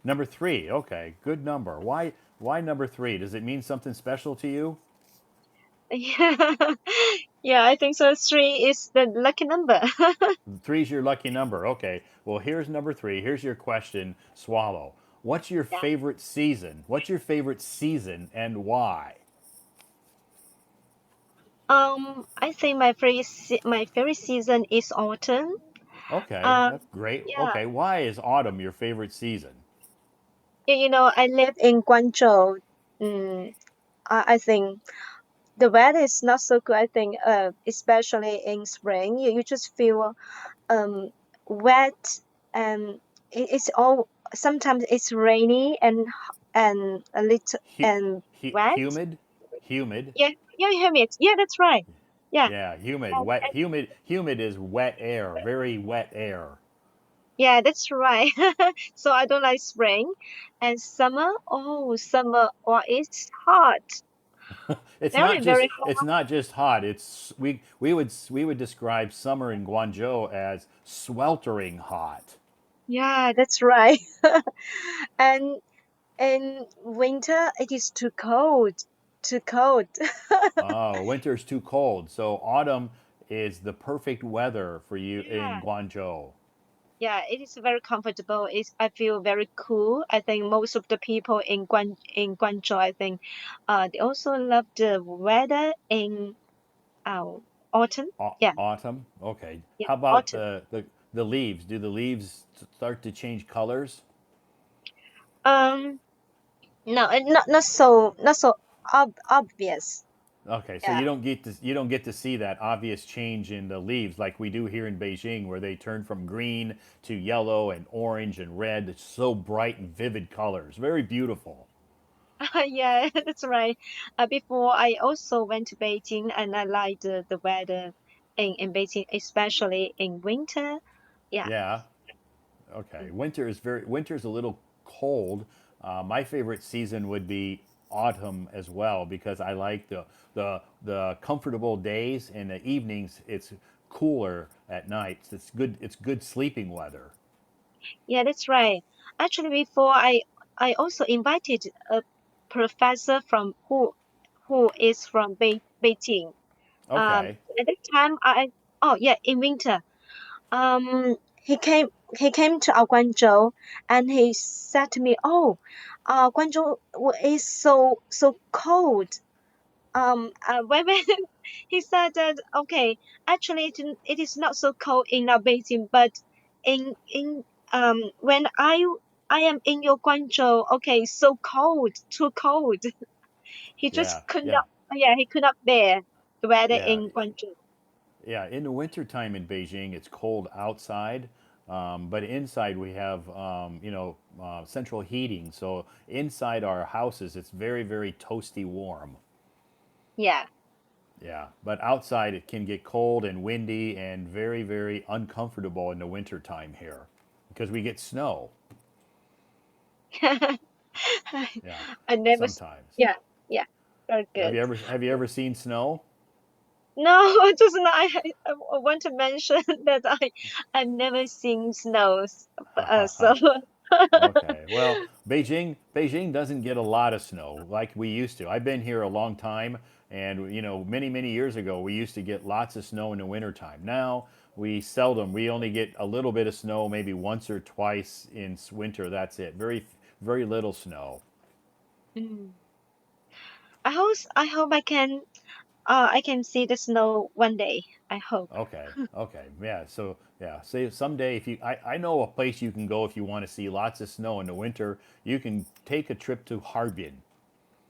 Number 3. Okay. Good number. Why number 3? Does it mean something special to you? Yeah, yeah, I think so. Three is the lucky number. Three's your lucky number. Okay. Well, here's number 3. Here's your question, Swallow. What's your Yeah. favorite season? What's your favorite season and why? I think my favorite season is autumn. Okay, Um, that's great. yeah, Okay, why is autumn your favorite season? I live in Guangzhou. Mm, I think the weather is not so good. I think, especially in spring, you just feel um wet, and it's all sometimes it's rainy and a little Hu- and wet. humid? Humid? Yeah, yeah, you hear me. Yeah, that's right. Yeah, Yeah, humid, and, wet, humid is wet air, very wet air. yeah, that's right. So I don't like spring and summer. Oh, summer, oh, it's hot, very, very It's hot. not just hot. It's we would describe summer in Guangzhou as sweltering hot. Yeah, that's right. And in winter, it is too cold, too cold. Oh, winter's too cold. So autumn is the perfect weather for you Yeah, in Guangzhou. yeah, it is very comfortable. It's I feel very cool. I think most of the people in Guangzhou, I think, they also love the weather in uh, autumn. Yeah, Autumn. Okay. yeah, How about autumn. the leaves? Do the leaves start to change colors? Um, no, not so obvious. Okay, so Yeah. you don't get to see that obvious change in the leaves like we do here in Beijing, where they turn from green to yellow and orange and red. It's so bright and vivid colors, very beautiful. Yeah, that's right. Before I also went to Beijing and I like the weather in Beijing, especially in winter. Yeah. Yeah. Okay. Winter's a little cold. My favorite season would be autumn as well because I like the comfortable days and the evenings. It's cooler at night. It's good. It's good sleeping weather. Yeah, that's right. Actually, before I also invited a professor from who is from Beijing. Okay. At that time, oh yeah, in winter, he came to our Guangzhou and he said to me, "Oh, Guangzhou is so cold." When he said that, okay, actually it is not so cold in our Beijing, but in when I am in your Guangzhou, okay, so cold, too cold. He Yeah. just could Yeah. not, yeah, he could not bear the weather Yeah. in Guangzhou. Yeah. In the wintertime in Beijing, it's cold outside, but inside we have central heating. So inside our houses, it's very very toasty warm. Yeah. Yeah, but outside it can get cold and windy and very, very uncomfortable in the wintertime here because we get snow. Yeah, I never, sometimes. yeah, yeah, very good. Have you ever seen snow? No, just now I want to mention that I've never seen snows, so Okay. Well, Beijing doesn't get a lot of snow like we used to. I've been here a long time and many many years ago we used to get lots of snow in the wintertime. Now we seldom. We only get a little bit of snow maybe once or twice in winter. That's it. Very little snow. mm. I hope I can see the snow one day. I hope. Okay. Okay. Yeah. So yeah. Say someday if I know a place you can go if you want to see lots of snow in the winter. You can take a trip to Harbin.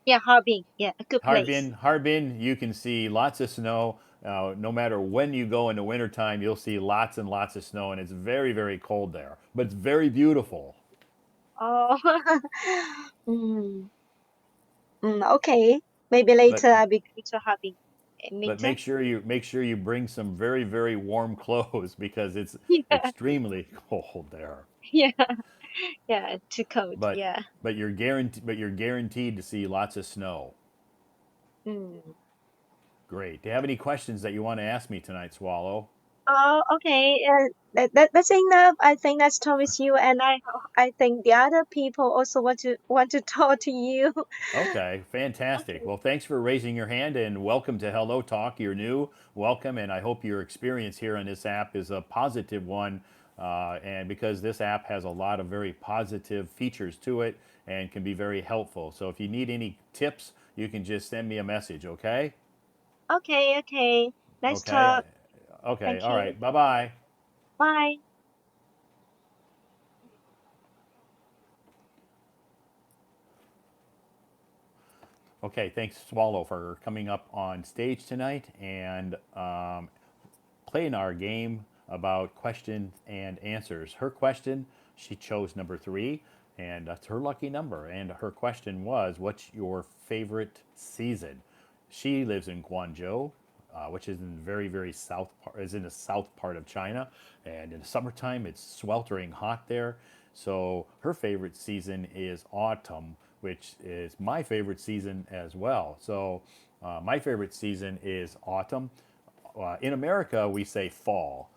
Yeah, Harbin. Yeah, a good place. Harbin. You can see lots of snow. No matter when you go in the wintertime, you'll see lots and lots of snow, and it's very very cold there. But it's very beautiful. Oh, mm, okay. Maybe But later I'll be going to Harbin. but Winter. make sure you bring some very very warm clothes because it's Yeah, extremely cold there. yeah, yeah. Too cold. But Yeah. but you're guaranteed to see lots of snow. Mm. Great. Do you have any questions that you want to ask me tonight, Swallow? Oh, okay. That's enough. I think that's talk with you, and I think the other people also want to talk to you. Okay, fantastic. Okay. Well, thanks for raising your hand and welcome to Hello Talk. You're new, welcome, and I hope your experience here on this app is a positive one. And because this app has a lot of very positive features to it and can be very helpful. So if you need any tips, you can just send me a message, okay? Okay. Okay. Let's Okay. talk. Okay. Thank All you. right. Bye bye. Bye. Okay. Thanks, Swallow, for coming up on stage tonight and playing our game about questions and answers. Her question, she chose number 3, and that's her lucky number. And her question was, "What's your favorite season?" She lives in Guangzhou, which is in the very, very south part, is in the south part of China. And in the summertime, it's sweltering hot there. So her favorite season is autumn, which is my favorite season as well. So my favorite season is autumn. In America, we say fall.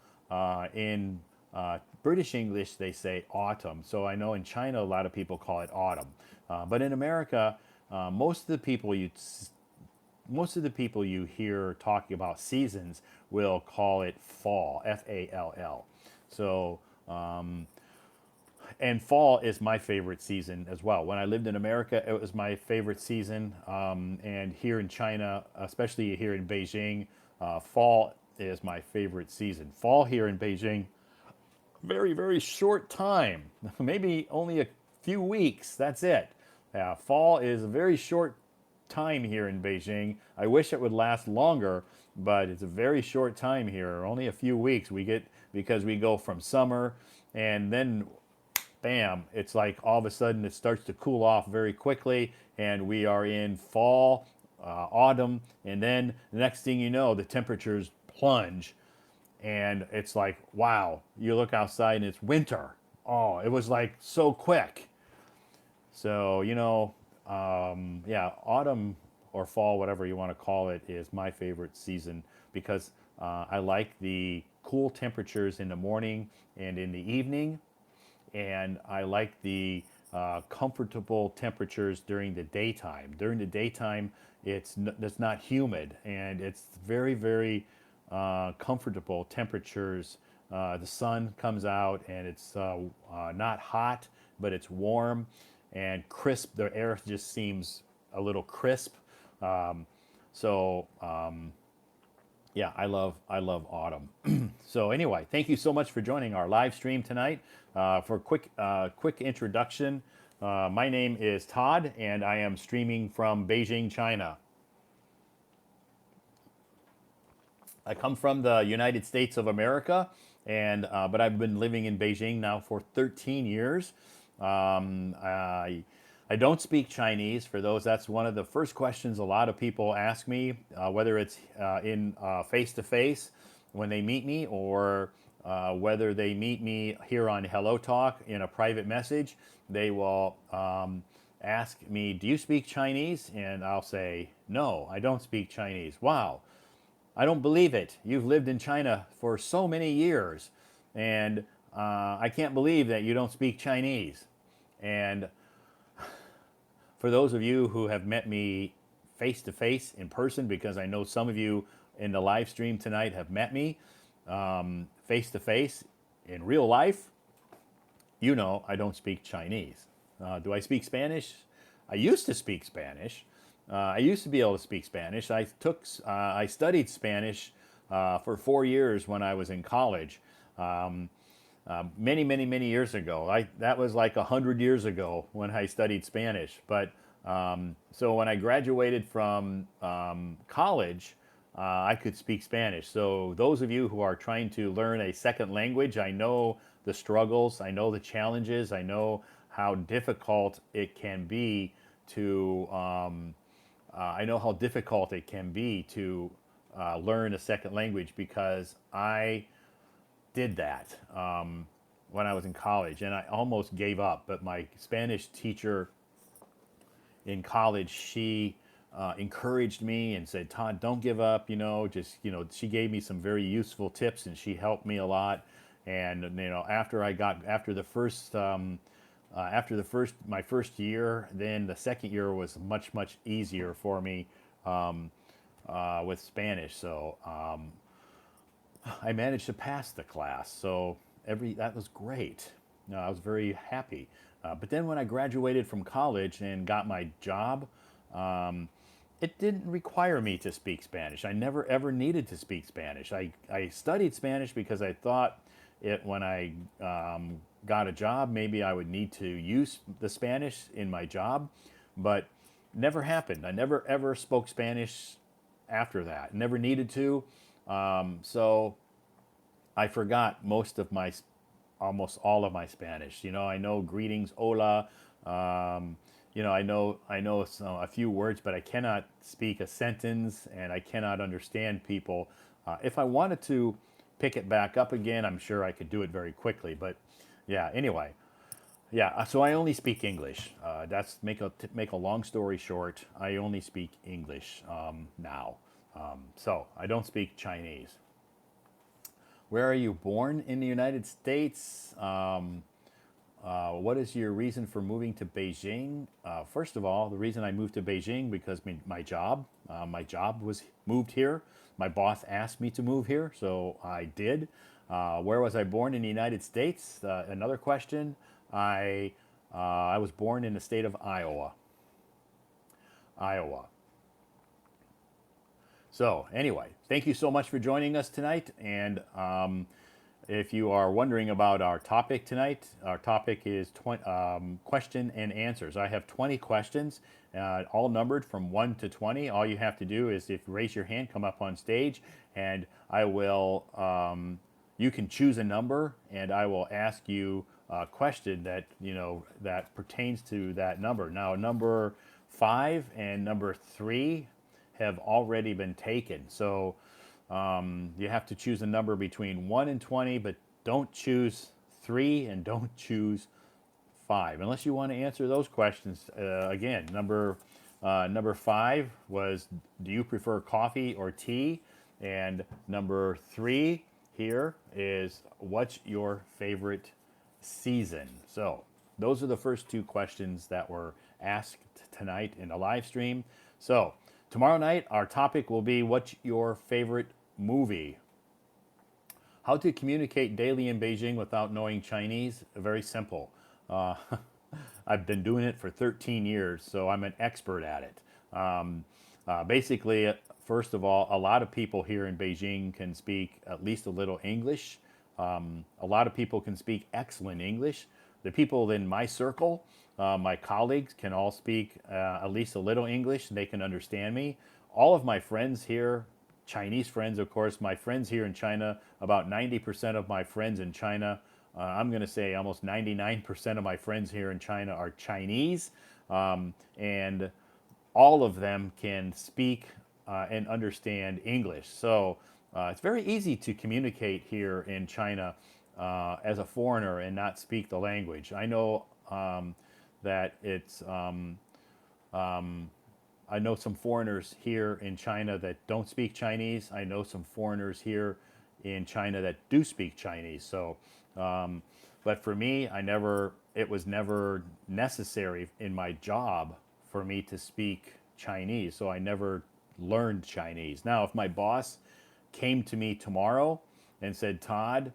In British English, they say autumn. So I know in China, a lot of people call it autumn. But in America, most of the people you hear talking about seasons will call it fall, Fall. So and fall is my favorite season as well. When I lived in America, it was my favorite season, and here in China, especially here in Beijing, fall is my favorite season. Fall here in Beijing, very, very short time, maybe only a few weeks. That's it. Fall is a very short time here in Beijing. I wish it would last longer, but it's a very short time here, only a few weeks. We get because we go from summer and then bam, it's like all of a sudden it starts to cool off very quickly, and we are in fall, autumn, and then the next thing you know, the temperatures plunge, and it's like, wow, you look outside and it's winter. Oh, it was like so quick. So, yeah, autumn or fall, whatever you want to call it, is my favorite season because I like the cool temperatures in the morning and in the evening, and I like the comfortable temperatures during the daytime. During the daytime, it's not humid and it's very, very comfortable temperatures. The sun comes out and it's not hot, but it's warm and crisp. The air just seems a little crisp. Um, so yeah, I love autumn. So anyway, thank you so much for joining our live stream tonight. For a quick introduction, my name is Todd, and I am streaming from Beijing, China. I come from the United States of America, and but I've been living in Beijing now for 13 years. I don't speak Chinese. For those, that's one of the first questions a lot of people ask me, whether it's in face to face when they meet me, or whether they meet me here on Hello Talk in a private message. They will ask me, "Do you speak Chinese?" And I'll say, "No, I don't speak Chinese." Wow, I don't believe it. You've lived in China for so many years, and I can't believe that you don't speak Chinese. And for those of you who have met me face to face in person, because I know some of you in the live stream tonight have met me face to face in real life, you know I don't speak Chinese. Do I speak Spanish? I used to speak Spanish. I used to be able to speak Spanish. I studied Spanish for 4 years when I was in college. Many, many, many years ago. That was like 100 years ago when I studied Spanish. But so when I graduated from college, I could speak Spanish. So those of you who are trying to learn a second language, I know the struggles, I know the challenges, I know how difficult it can be to. I know how difficult it can be to learn a second language because I did that when I was in college, and I almost gave up. But my Spanish teacher in college, she encouraged me and said, "Todd, don't give up. She gave me some very useful tips, and she helped me a lot." And after the first my first year, then the second year was much, much easier for me with Spanish. So I managed to pass the class, so that was great. I was very happy. But then when I graduated from college and got my job, it didn't require me to speak Spanish. I never ever needed to speak Spanish. I studied Spanish because I thought when I got a job, maybe I would need to use the Spanish in my job, but never happened. I never ever spoke Spanish after that. Never needed to. So I forgot almost all of my Spanish. I know greetings, hola, I know a few words, but I cannot speak a sentence, and I cannot understand people. If I wanted to pick it back up again, I'm sure I could do it very quickly. But yeah, anyway, yeah. So I only speak English. That's make a long story short. I only speak English now. So I don't speak Chinese. Where are you born in the United States? What is your reason for moving to Beijing? First of all, the reason I moved to Beijing because my job was moved here. My boss asked me to move here, so I did. Where was I born in the United States? Another question. I was born in the state of Iowa. Iowa. So anyway, thank you so much for joining us tonight. And if you are wondering about our topic tonight, our topic is question and answers. I have 20 questions, all numbered from 1 to 20. All you have to do is if you raise your hand, come up on stage, and I will. You can choose a number, and I will ask you a question that that pertains to that number. Now, number 5 and number 3 have already been taken. So you have to choose a number between 1 and 20, but don't choose 3 and don't choose 5 unless you want to answer those questions. Again, number 5 was, do you prefer coffee or tea? And number 3 here is, what's your favorite season? So those are the first two questions that were asked tonight in the live stream. So tomorrow night, our topic will be, what's your favorite movie? How to communicate daily in Beijing without knowing Chinese? Very simple. Uh, I've been doing it for 13 years, so I'm an expert at it. Basically, first of all, a lot of people here in Beijing can speak at least a little English. A lot of people can speak excellent English. The people in my circle, my colleagues, can all speak at least a little English. They can understand me. All of my friends here, Chinese friends, of course, my friends here in China, about 90% of my friends in China, I'm going to say almost 99% of my friends here in China are Chinese. And all of them can speak and understand English. So it's very easy to communicate here in China as a foreigner and not speak the language. I know that it's. I know some foreigners here in China that don't speak Chinese. I know some foreigners here in China that do speak Chinese. So, but for me, it was never necessary in my job for me to speak Chinese. So I never learned Chinese. Now, if my boss came to me tomorrow and said, Todd,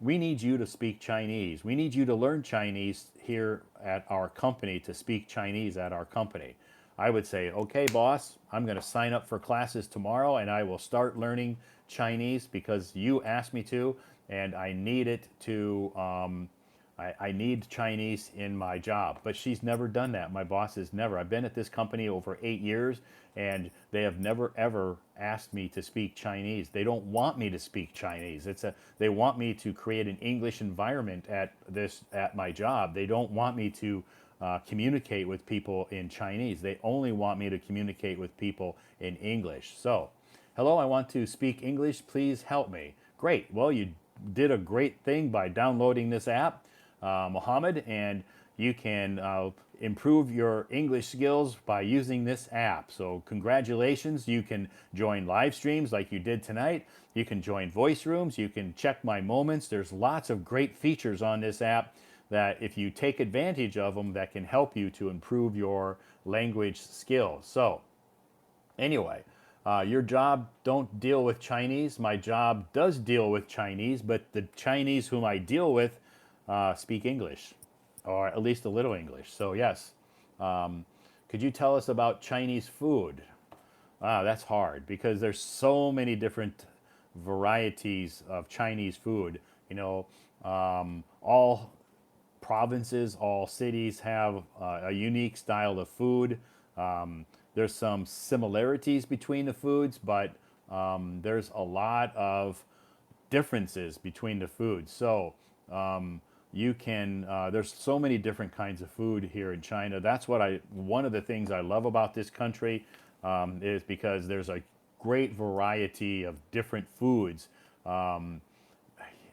we need you to speak Chinese. We need you to learn Chinese here at our company, to speak Chinese at our company. I would say, okay, boss, I'm going to sign up for classes tomorrow and I will start learning Chinese because you asked me to, and I need it to. I need Chinese in my job. But she's never done that. My boss has never. I've been at this company over 8 years, and they have never ever asked me to speak Chinese. They don't want me to speak Chinese. They want me to create an English environment at my job. They don't want me to communicate with people in Chinese. They only want me to communicate with people in English. So, hello, I want to speak English. Please help me. Great. Well, you did a great thing by downloading this app, Mohammed, and you can improve your English skills by using this app. So congratulations. You can join live streams like you did tonight. You can join voice rooms. You can check my moments. There's lots of great features on this app that if you take advantage of them, that can help you to improve your language skills. So anyway, your job don't deal with Chinese. My job does deal with Chinese, but the Chinese whom I deal with speak English, or at least a little English. So yes, could you tell us about Chinese food? That's hard because there's so many different varieties of Chinese food. All provinces, all cities have a unique style of food. There's some similarities between the foods, but there's a lot of differences between the foods. So you can. There's so many different kinds of food here in China. That's what I. One of the things I love about this country is because there's a great variety of different foods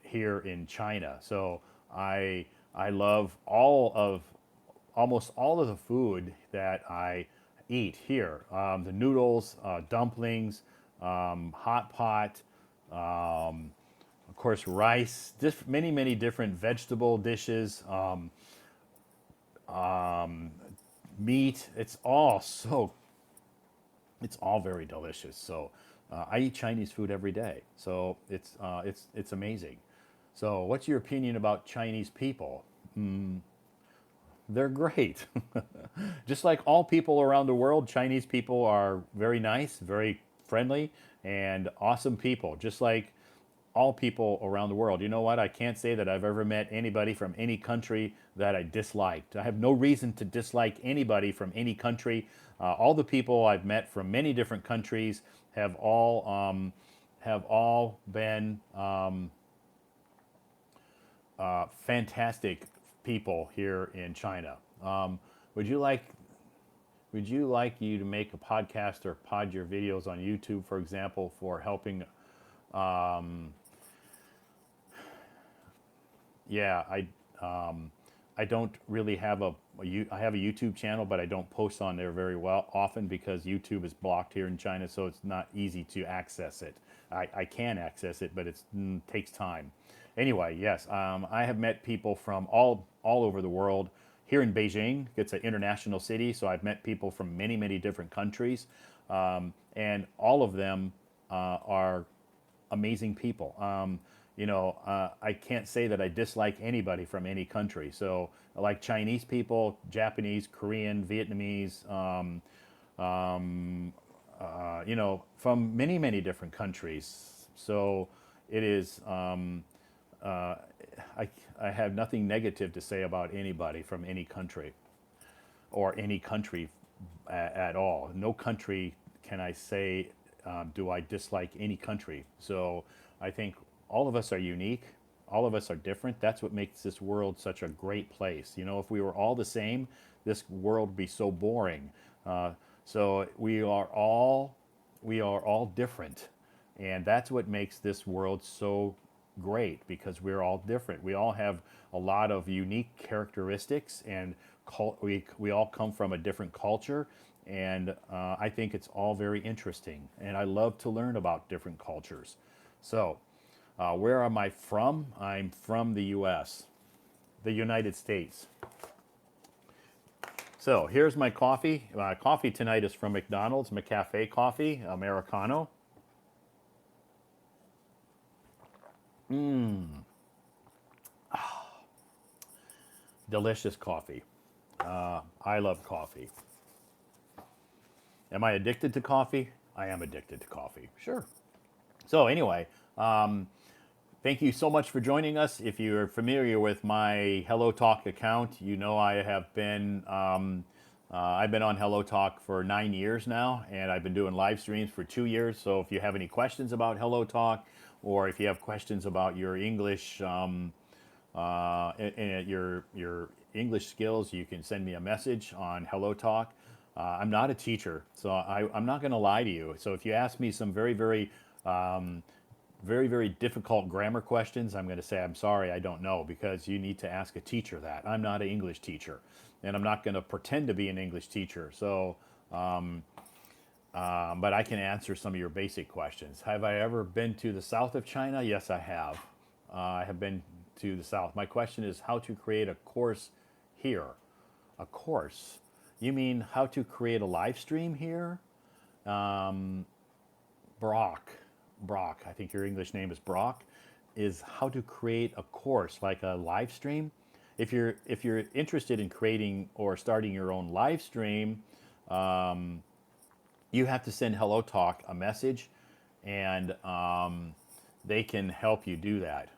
here in China. So I love almost all of the food that I eat here. The noodles, dumplings, hot pot, of course, rice, many different vegetable dishes, meat. It's all very delicious. So I eat Chinese food every day. So it's amazing. So what's your opinion about Chinese people? They're great. Just like all people around the world, Chinese people are very nice, very friendly, and awesome people, just like all people around the world. You know what? I can't say that I've ever met anybody from any country that I disliked. I have no reason to dislike anybody from any country. All the people I've met from many different countries have all been fantastic people here in China. Um, would you like would you like you to make a podcast or pod your videos on YouTube, for example, for helping? Yeah, I don't really have I have a YouTube channel, but I don't post on there very well often because YouTube is blocked here in China, so it's not easy to access it. I can access it, but it takes time. Anyway, yes, I have met people from all over the world. Here in Beijing, it's an international city, so I've met people from many different countries, and all of them are amazing people. I can't say that I dislike anybody from any country. So, I like Chinese people, Japanese, Korean, Vietnamese, from many different countries. So, it is. Uh, I have nothing negative to say about anybody from any country or any country at all. No country can I say, do I dislike any country. So I think all of us are unique. All of us are different. That's what makes this world such a great place. You know, if we were all the same, this world would be so boring. So we are all different, and that's what makes this world so great because we're all different. We all have a lot of unique characteristics, and we all come from a different culture. And I think it's all very interesting, and I love to learn about different cultures. So, where am I from? I'm from the U.S., the United States. So here's my coffee. My coffee tonight is from McDonald's, McCafe coffee, Americano. Delicious coffee. I love coffee. Am I addicted to coffee? I am addicted to coffee. Sure. So anyway, thank you so much for joining us. If you're familiar with my Hello Talk account, you know I've been on Hello Talk for 9 years now, and I've been doing live streams for 2 years. So if you have any questions about Hello Talk, or if you have questions about your English, your English skills, you can send me a message on Hello Talk. I'm not a teacher, so I'm not going to lie to you. So if you ask me some very difficult grammar questions, I'm going to say, I'm sorry, I don't know, because you need to ask a teacher that. I'm not an English teacher, and I'm not going to pretend to be an English teacher. So, but I can answer some of your basic questions. Have I ever been to the south of China? Yes, I have. I have been to the south. My question is how to create a course here. A course? You mean how to create a live stream here? Brock, I think your English name is Brock, is how to create a course like a live stream. If you're interested in creating or starting your own live stream, you have to send Hello Talk a message, and they can help you do that.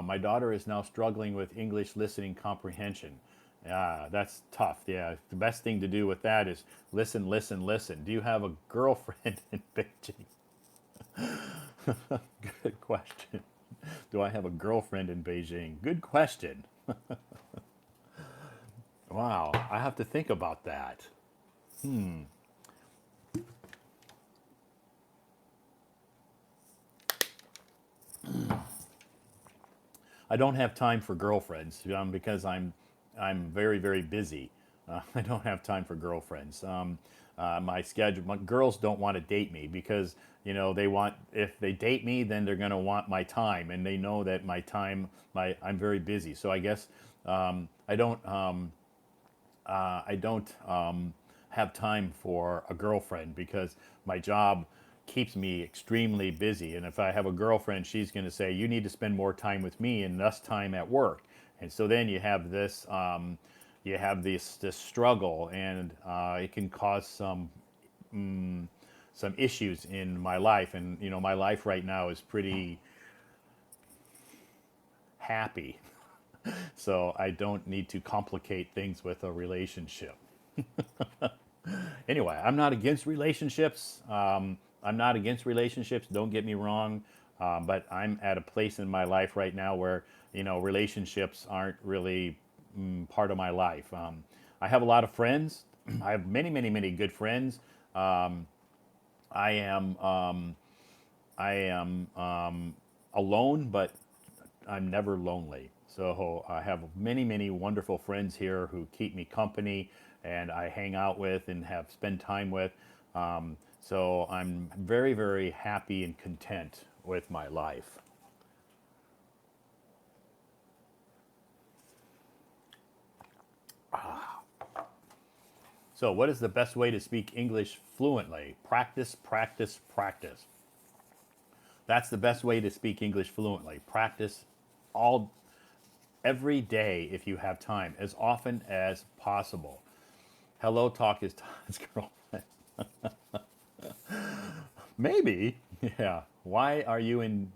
My daughter is now struggling with English listening comprehension. That's tough. Yeah, the best thing to do with that is listen, listen, listen. Do you have a girlfriend in Beijing? Good question. Do I have a girlfriend in Beijing? Good question. I have to think about that. I don't have time for girlfriends because I'm very very busy. I don't have time for girlfriends. My schedule. My girls don't want to date me because they want if they date me then they're going to want my time and they know that my time I'm very busy. So I guess I don't have time for a girlfriend because my job keeps me extremely busy. And if I have a girlfriend, she's going to say, "You need to spend more time with me and less time at work." And so then you have this struggle, and it can cause some issues in my life. And my life right now is pretty happy, so I don't need to complicate things with a relationship. Anyway, I'm not against relationships. I'm not against relationships. Don't get me wrong, but I'm at a place in my life right now where relationships aren't really part of my life. I have a lot of friends. I have many, many, many good friends. I am I am alone, but I'm never lonely. So I have many, many wonderful friends here who keep me company and I hang out with and have spent time with. So I'm very, very happy and content with my life. So, what is the best way to speak English fluently? Practice, practice, practice. That's the best way to speak English fluently. Practice all every day if you have time, as often as possible. Hello Talk is Todd's girlfriend. Maybe. Yeah. Why are you in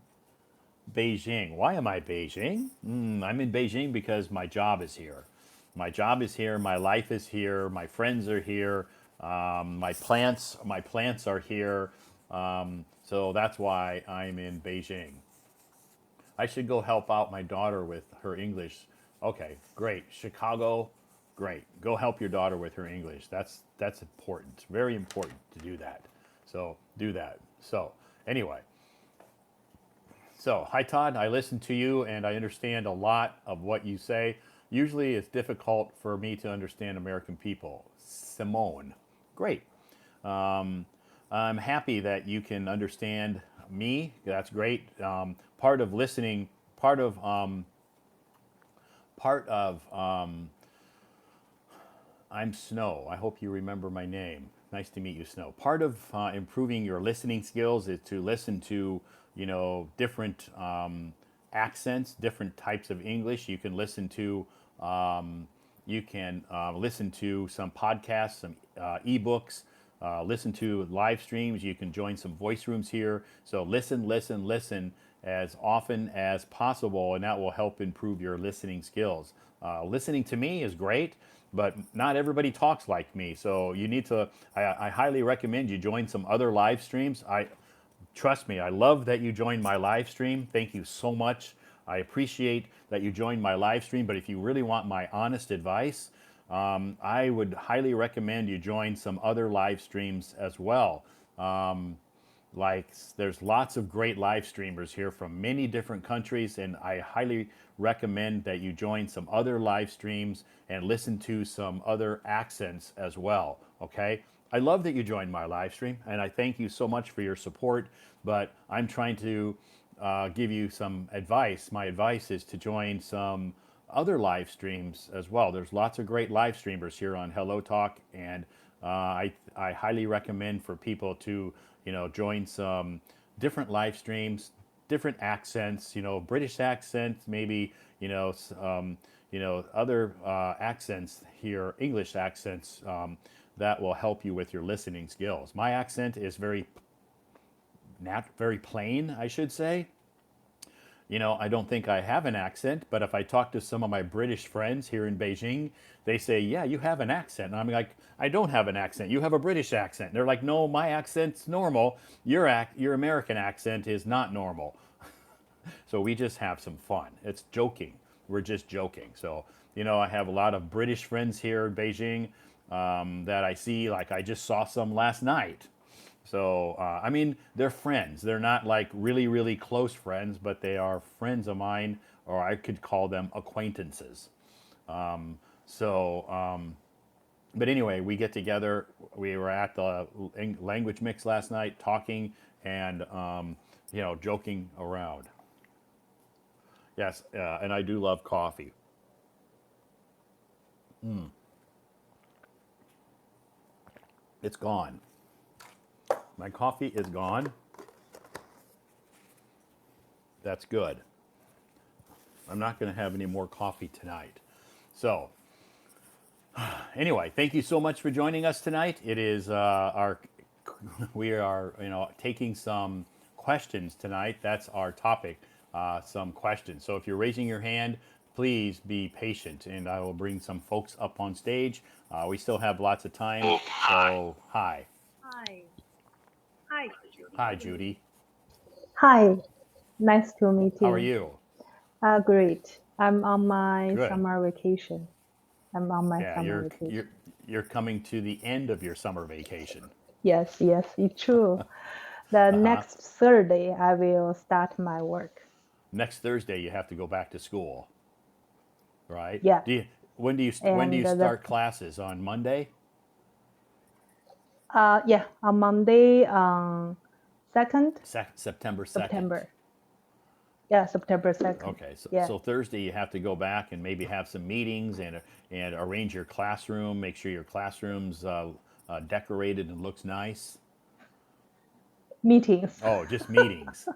Beijing? Why am I Beijing? I'm in Beijing because my job is here. My job is here. My life is here. My friends are here. My plants are here. So that's why I'm in Beijing. I should go help out my daughter with her English. Okay, great. Chicago, great. Go help your daughter with her English. That's important. Very important to do that. So do that. So anyway, so hi Todd. I listen to you and I understand a lot of what you say. Usually it's difficult for me to understand American people. Simone, great. I'm happy that you can understand me. That's great. Part of listening, part of I'm Snow. I hope you remember my name. Nice to meet you, Snow. Part of improving your listening skills is to listen to, different accents, different types of English. You can listen to some podcasts, some ebooks, listen to live streams. You can join some voice rooms here. So listen, listen, listen as often as possible, and that will help improve your listening skills. Listening to me is great, but not everybody talks like me. So you need to. I highly recommend you join some other live streams. Trust me, I love that you joined my live stream. Thank you so much. I appreciate that you joined my live stream, but if you really want my honest advice, I would highly recommend you join some other live streams as well. Like there's lots of great live streamers here from many different countries, and I highly recommend that you join some other live streams and listen to some other accents as well. Okay, I love that you joined my live stream and I thank you so much for your support, but I'm trying to give you some advice. My advice is to join some other live streams as well. There's lots of great live streamers here on Hello Talk, and I highly recommend for people to join some different live streams, different accents, British accents, maybe other accents here, English accents that will help you with your listening skills. My accent is very plain, I should say. I don't think I have an accent, but if I talk to some of my British friends here in Beijing, they say, "Yeah, you have an accent." And I'm like, "I don't have an accent. You have a British accent." They're like, "No, my accent's normal. Your American accent is not normal." So we just have some fun. It's joking. We're just joking. So I have a lot of British friends here in Beijing that I see. Like I just saw some last night. So, I mean, they're friends. They're not like really, really close friends, but they are friends of mine, or I could call them acquaintances. So, but anyway, we get together. We were at the language mix last night, talking and joking around. Yes, and I do love coffee. It's gone. My coffee is gone. That's good. I'm not going to have any more coffee tonight. So, anyway, thank you so much for joining us tonight. It is our we are taking some questions tonight. That's our topic. Some questions. So if you're raising your hand, please be patient, and I will bring some folks up on stage. We still have lots of time. So hi, Hi. Hi. hi, Judy. Hi. Nice to meet How are you. you? Great. I'm on my Good. summer vacation. I'm on my Yeah, summer you're vacation. you're coming to the end of your summer vacation. Yes, yes, it's true. The Uh huh. next Thursday, I will start my work. Next Thursday, you have to go back to school, right? Yeah. When do you And start classes on Monday? yeah, on Monday, 2nd September 2nd. September. Yeah, September 2nd. Okay, so, Yeah. so Thursday you have to go back and maybe have some meetings and arrange your classroom. Make sure your classroom's decorated and looks nice. Meetings. Oh, just meetings.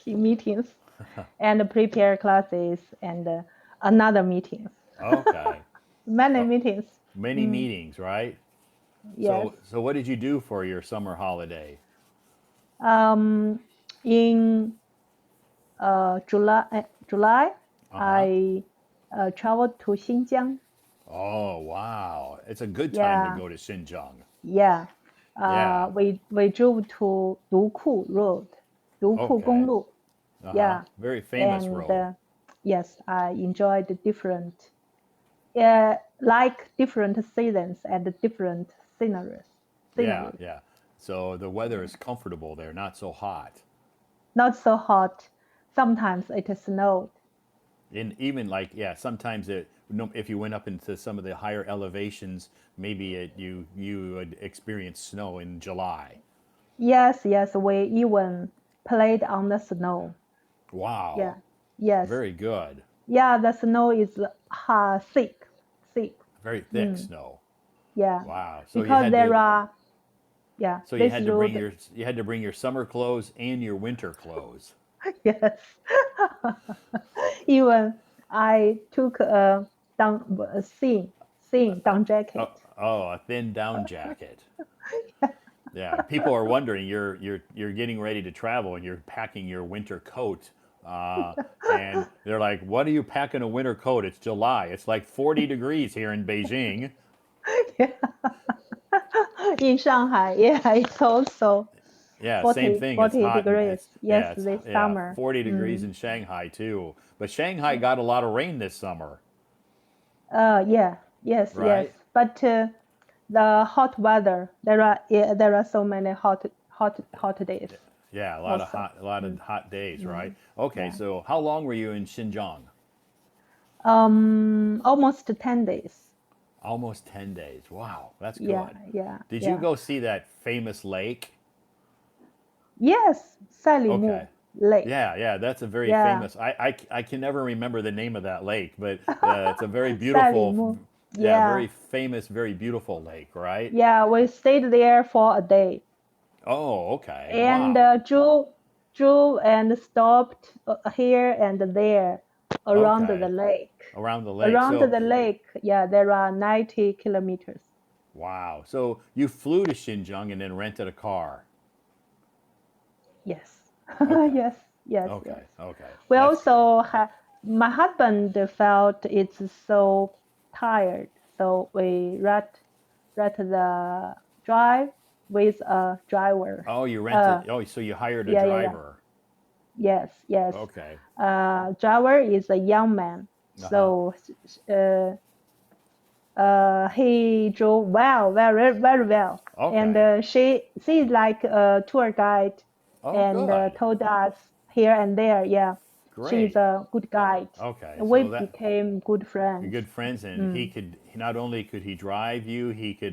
Meetings and prepare classes and another meetings. Okay, Many oh, meetings. many Mm, meetings, right? yes. So what did you do for your summer holiday? Um, in July, Uh huh. I traveled to Xinjiang. Oh wow, it's a good time to Yeah, go to Xinjiang. yeah. Yeah. We drove to Duku Road, Duku Okay. 公路. Uh huh. Yeah, Very famous and road. yes, I enjoyed the different, like different seasons and different sceneries. Yeah, Sceneries. yeah. So the weather is comfortable there, not so hot. Not so hot. Sometimes it snowed. And even like, yeah, sometimes if you went up into some of the higher elevations, maybe you would experience snow in July. Yes, yes, we even played on the snow. Wow, Yeah, yes, very good. yeah, the snow is thick, thick. Very thick Mm, snow. yeah, Wow. So you because had there to are, yeah, so you this had to bring road, your summer clothes and your winter clothes. yes. Even I took a down Oh, jacket. oh, a thin down jacket. Yeah, people are wondering you're getting ready to travel and you're packing your winter coat, uh, and they're like, "What are you packing a winter coat? It's July. It's like 40 degrees here in Beijing." Yeah. In Shanghai, yeah, it's also Yeah, same 40, thing. It's 40 hot and degrees. it's Yes, yeah, it's this yeah, summer. 40 degrees Mm. in Shanghai too. But Shanghai got a lot of rain this summer, Yeah, yes, yes. right? But the hot weather, there are so many hot days Yeah, also. a lot of Mm, hot days, right? mm, Okay, yeah. so how long were you in Xinjiang? Almost 10 days. Almost 10 days. Wow, that's Yeah, good. yeah, Did you yeah. go see that famous lake? Yes, Okay. Salimu Lake. Yeah, yeah, that's a very Yeah, famous. I can never remember the name of that lake, but it's a very beautiful, Salimu. yeah, Yeah, very famous, very beautiful lake, right? yeah. We stayed there for a day Oh, okay. and Wow. drove and stopped here and there around the Okay. lake. Around the lake. Around So, the lake, yeah, there are 90 kilometers. wow. So you flew to Xinjiang and then rented a car. Yes, Okay. yes, yes, yes. Okay. Okay. We That's good. also my husband felt it's so tired, so we rent the drive with a driver. Oh, you Uh, rented. Oh, so you hired a yeah, yeah, yeah. driver. Yes, yes. Okay. Driver is a young man. Uh-huh. So he drove well, very very well, and Okay. she's like a tour guide, Oh, and good. told us here and there. Yeah, she's Great. a good guide. Okay. We So that became good you're friends. good friends, and he Mm. could not only could he drive you, he could